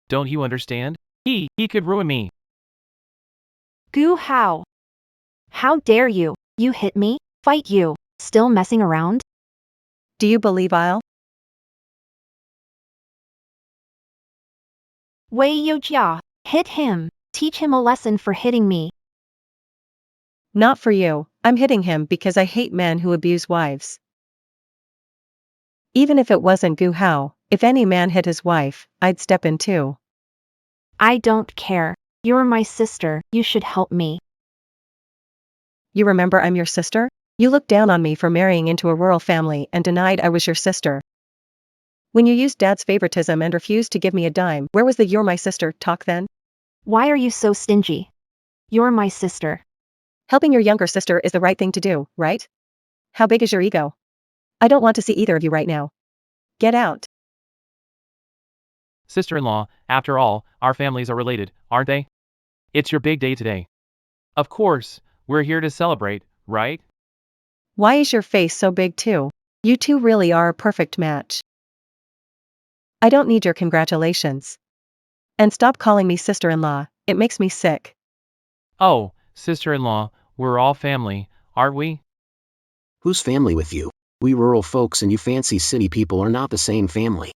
Don't you understand? He could ruin me. Goo how? How dare you? You hit me? Fight you. Still messing around? Do you believe I'll? Wei Yojia. Hit him. Teach him a lesson for hitting me. Not for you, I'm hitting him because I hate men who abuse wives. Even if it wasn't Gu Hao, if any man hit his wife, I'd step in too. I don't care. You're my sister, you should help me. You remember I'm your sister? You looked down on me for marrying into a rural family and denied I was your sister. When you used dad's favoritism and refused to give me a dime, where was the "you're my sister" talk then? Why are you so stingy? You're my sister. Helping your younger sister is the right thing to do, right? How big is your ego? I don't want to see either of you right now. Get out. Sister-in-law, after all, our families are related, aren't they? It's your big day today. Of course, we're here to celebrate, right? Why is your face so big too? You two really are a perfect match. I don't need your congratulations. And stop calling me sister-in-law, it makes me sick. Oh, sister-in-law, we're all family, aren't we? Who's family with you? We rural folks and you fancy city people are not the same family.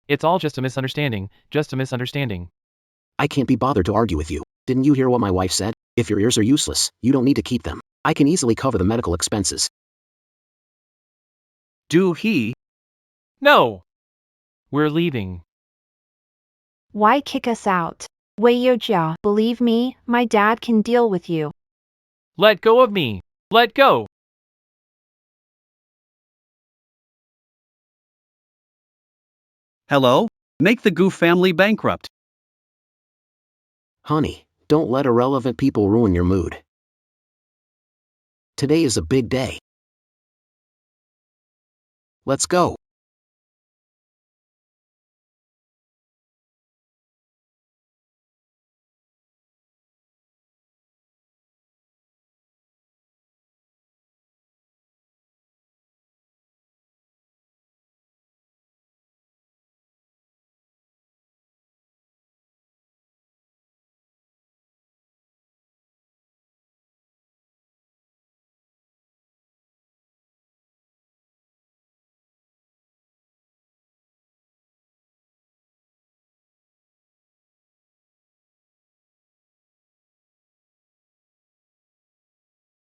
It's all just a misunderstanding, just a misunderstanding. I can't be bothered to argue with you. Didn't you hear what my wife said? If your ears are useless, you don't need to keep them. I can easily cover the medical expenses. Do he? No! We're leaving. Why kick us out? Wei Yojia, believe me, my dad can deal with you. Let go of me! Let go! Hello? Make the Gu family bankrupt. Honey, don't let irrelevant people ruin your mood. Today is a big day. Let's go.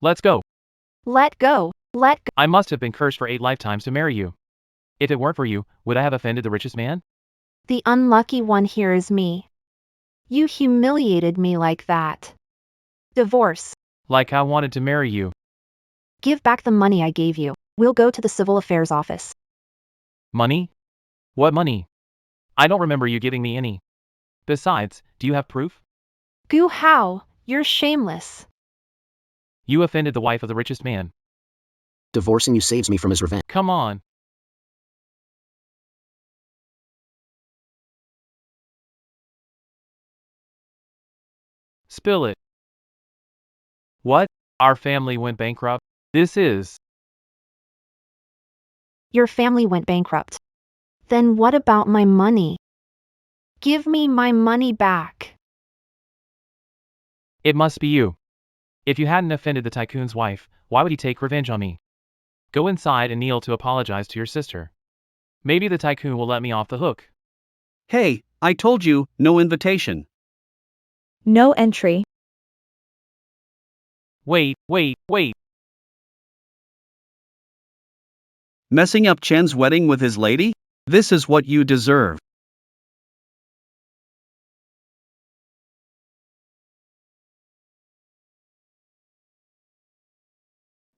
Let's go. Let go. Let go. I must have been cursed for 8 lifetimes to marry you. If it weren't for you, would I have offended the richest man? The unlucky one here is me. You humiliated me like that. Divorce. Like I wanted to marry you. Give back the money I gave you. We'll go to the civil affairs office. Money? What money? I don't remember you giving me any. Besides, do you have proof? Gu Hao, you're shameless. You offended the wife of the richest man. Divorcing you saves me from his revenge. Come on. Spill it. What? Our family went bankrupt? This is... Your family went bankrupt. Then what about my money? Give me my money back. It must be you. If you hadn't offended the tycoon's wife, why would he take revenge on me? Go inside and kneel to apologize to your sister. Maybe the tycoon will let me off the hook. Hey, I told you, no invitation. No entry. Wait. Messing up Chen's wedding with his lady? This is what you deserve.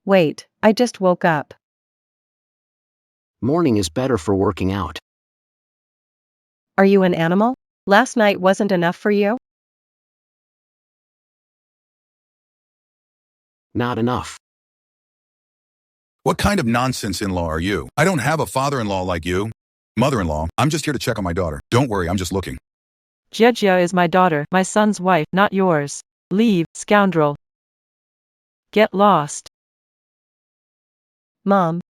Wait, I just woke up. Morning is better for working out. Are you an animal? Last night wasn't enough for you? Not enough. What kind of nonsense in-law are you? I don't have a father-in-law like you. Mother-in-law, I'm just here to check on my daughter. Don't worry, I'm just looking. Jia is my daughter, my son's wife, not yours. Leave, scoundrel. Get lost. Mom.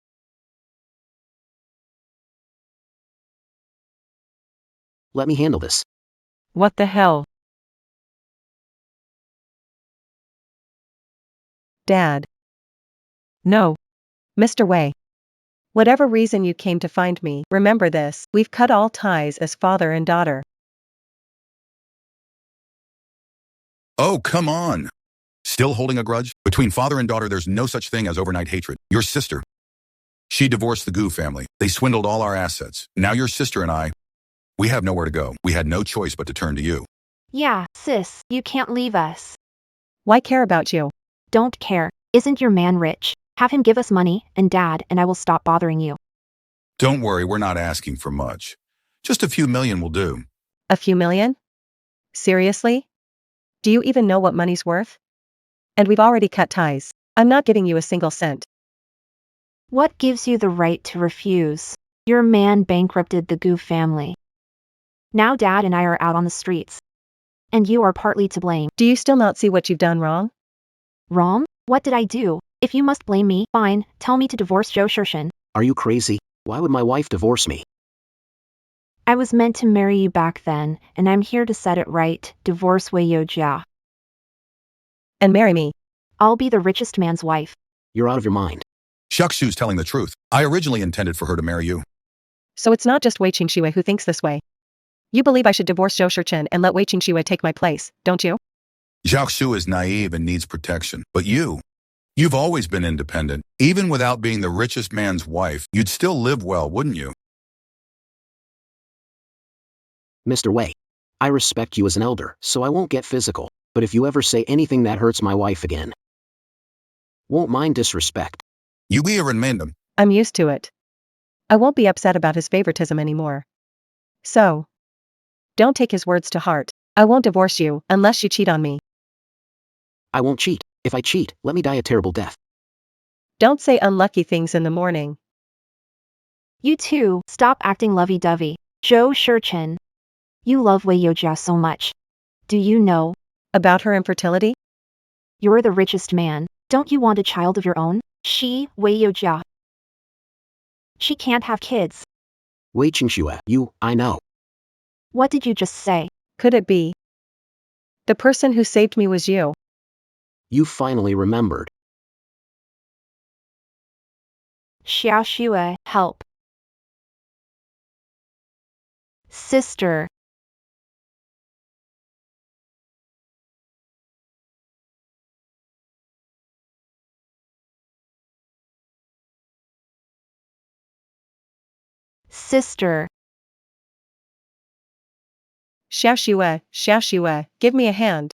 Let me handle this. What the hell? Dad. No. Mr. Wei. Whatever reason you came to find me, remember this, we've cut all ties as father and daughter. Oh, come on. Still holding a grudge? Between father and daughter, there's no such thing as overnight hatred. Your sister. She divorced the Gu family. They swindled all our assets. Now your sister and I, we have nowhere to go. We had no choice but to turn to you. Yeah, sis, you can't leave us. Why care about you? Don't care. Isn't your man rich? Have him give us money, and Dad and I will stop bothering you. Don't worry, we're not asking for much. Just a few million will do. A few million? Seriously? Do you even know what money's worth? And we've already cut ties. I'm not giving you a single cent. What gives you the right to refuse? Your man bankrupted the Gu family. Now Dad and I are out on the streets. And you are partly to blame. Do you still not see what you've done wrong? Wrong? What did I do? If you must blame me, fine, tell me to divorce Zhou Shirshan. Are you crazy? Why would my wife divorce me? I was meant to marry you back then, and I'm here to set it right. Divorce Wei Youjia. And marry me. I'll be the richest man's wife. You're out of your mind. Xiaoxu's telling the truth. I originally intended for her to marry you. So it's not just Wei Qingxue who thinks this way. You believe I should divorce Zhou Shirshan and let Wei Qingxue take my place, don't you? Xiaoxu is naive and needs protection. But you've always been independent. Even without being the richest man's wife, you'd still live well, wouldn't you? Mr. Wei, I respect you as an elder, so I won't get physical. But if you ever say anything that hurts my wife again, won't mind disrespect. You be a random. I'm used to it. I won't be upset about his favoritism anymore. So, don't take his words to heart. I won't divorce you unless you cheat on me. I won't cheat. If I cheat, let me die a terrible death. Don't say unlucky things in the morning. You too, stop acting lovey-dovey. Zhou Shirshan. You love Wei Youjia so much. Do you know? About her infertility? You're the richest man. Don't you want a child of your own? Wei Youjia. She can't have kids. Wei Qingxue, I know. What did you just say? Could it be? The person who saved me was you. You finally remembered. Xiaoxue, help. Sister. Sister. Xiaoxue, give me a hand.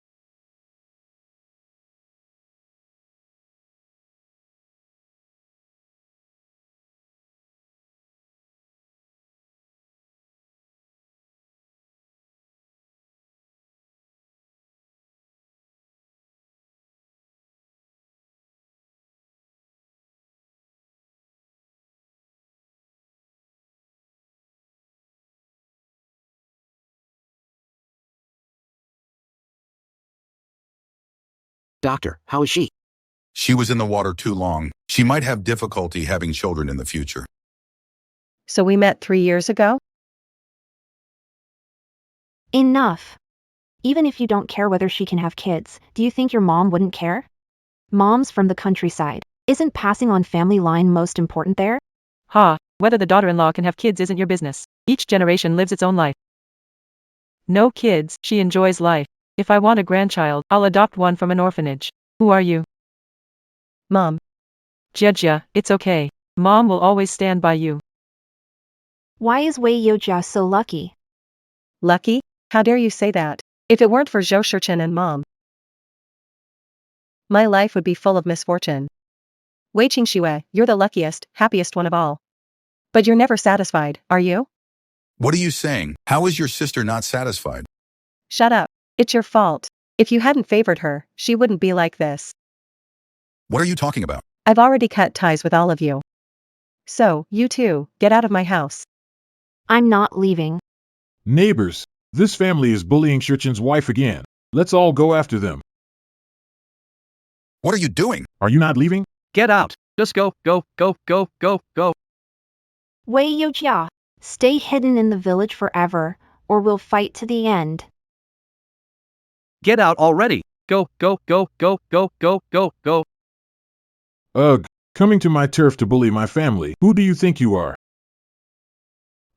Doctor, how is she? She was in the water too long. She might have difficulty having children in the future. So we met 3 years ago? Enough. Even if you don't care whether she can have kids, do you think your mom wouldn't care? Mom's from the countryside. Isn't passing on family line most important there? Ha, whether the daughter-in-law can have kids isn't your business. Each generation lives its own life. No kids, she enjoys life. If I want a grandchild, I'll adopt one from an orphanage. Who are you? Mom. Jia, it's okay. Mom will always stand by you. Why is Wei Youjia so lucky? Lucky? How dare you say that? If it weren't for Zhou Shirshan and Mom, my life would be full of misfortune. Wei Qingxue, you're the luckiest, happiest one of all. But you're never satisfied, are you? What are you saying? How is your sister not satisfied? Shut up. It's your fault. If you hadn't favored her, she wouldn't be like this. What are you talking about? I've already cut ties with all of you. So, you too, get out of my house. I'm not leaving. Neighbors, this family is bullying Shirshan's wife again. Let's all go after them. What are you doing? Are you not leaving? Get out. Just go. Wei Youjia, stay hidden in the village forever, or we'll fight to the end. Get out already. Go. Ugh, coming to my turf to bully my family. Who do you think you are?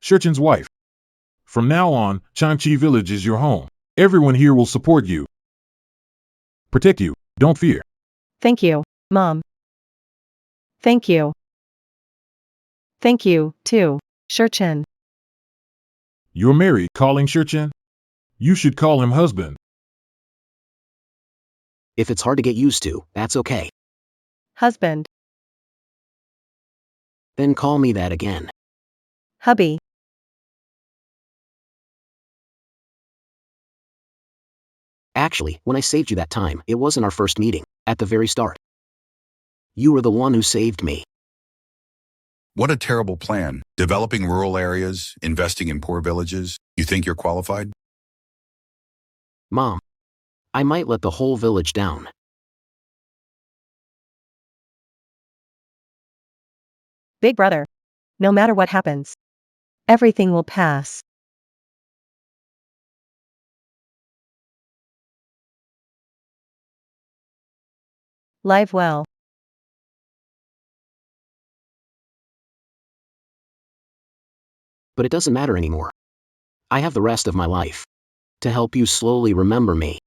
Shurchen's wife. From now on, Chanchi Village is your home. Everyone here will support you. Protect you, don't fear. Thank you, Mom. Thank you. Thank you, too, Shurchen. You're married, calling Shurchen? You should call him husband. If it's hard to get used to, that's okay. Husband. Then call me that again. Hubby. Actually, when I saved you that time, it wasn't our first meeting, at the very start. You were the one who saved me. What a terrible plan. Developing rural areas, investing in poor villages. You think you're qualified? Mom, I might let the whole village down. Big brother. No matter what happens, everything will pass. Live well. But it doesn't matter anymore. I have the rest of my life to help you slowly remember me.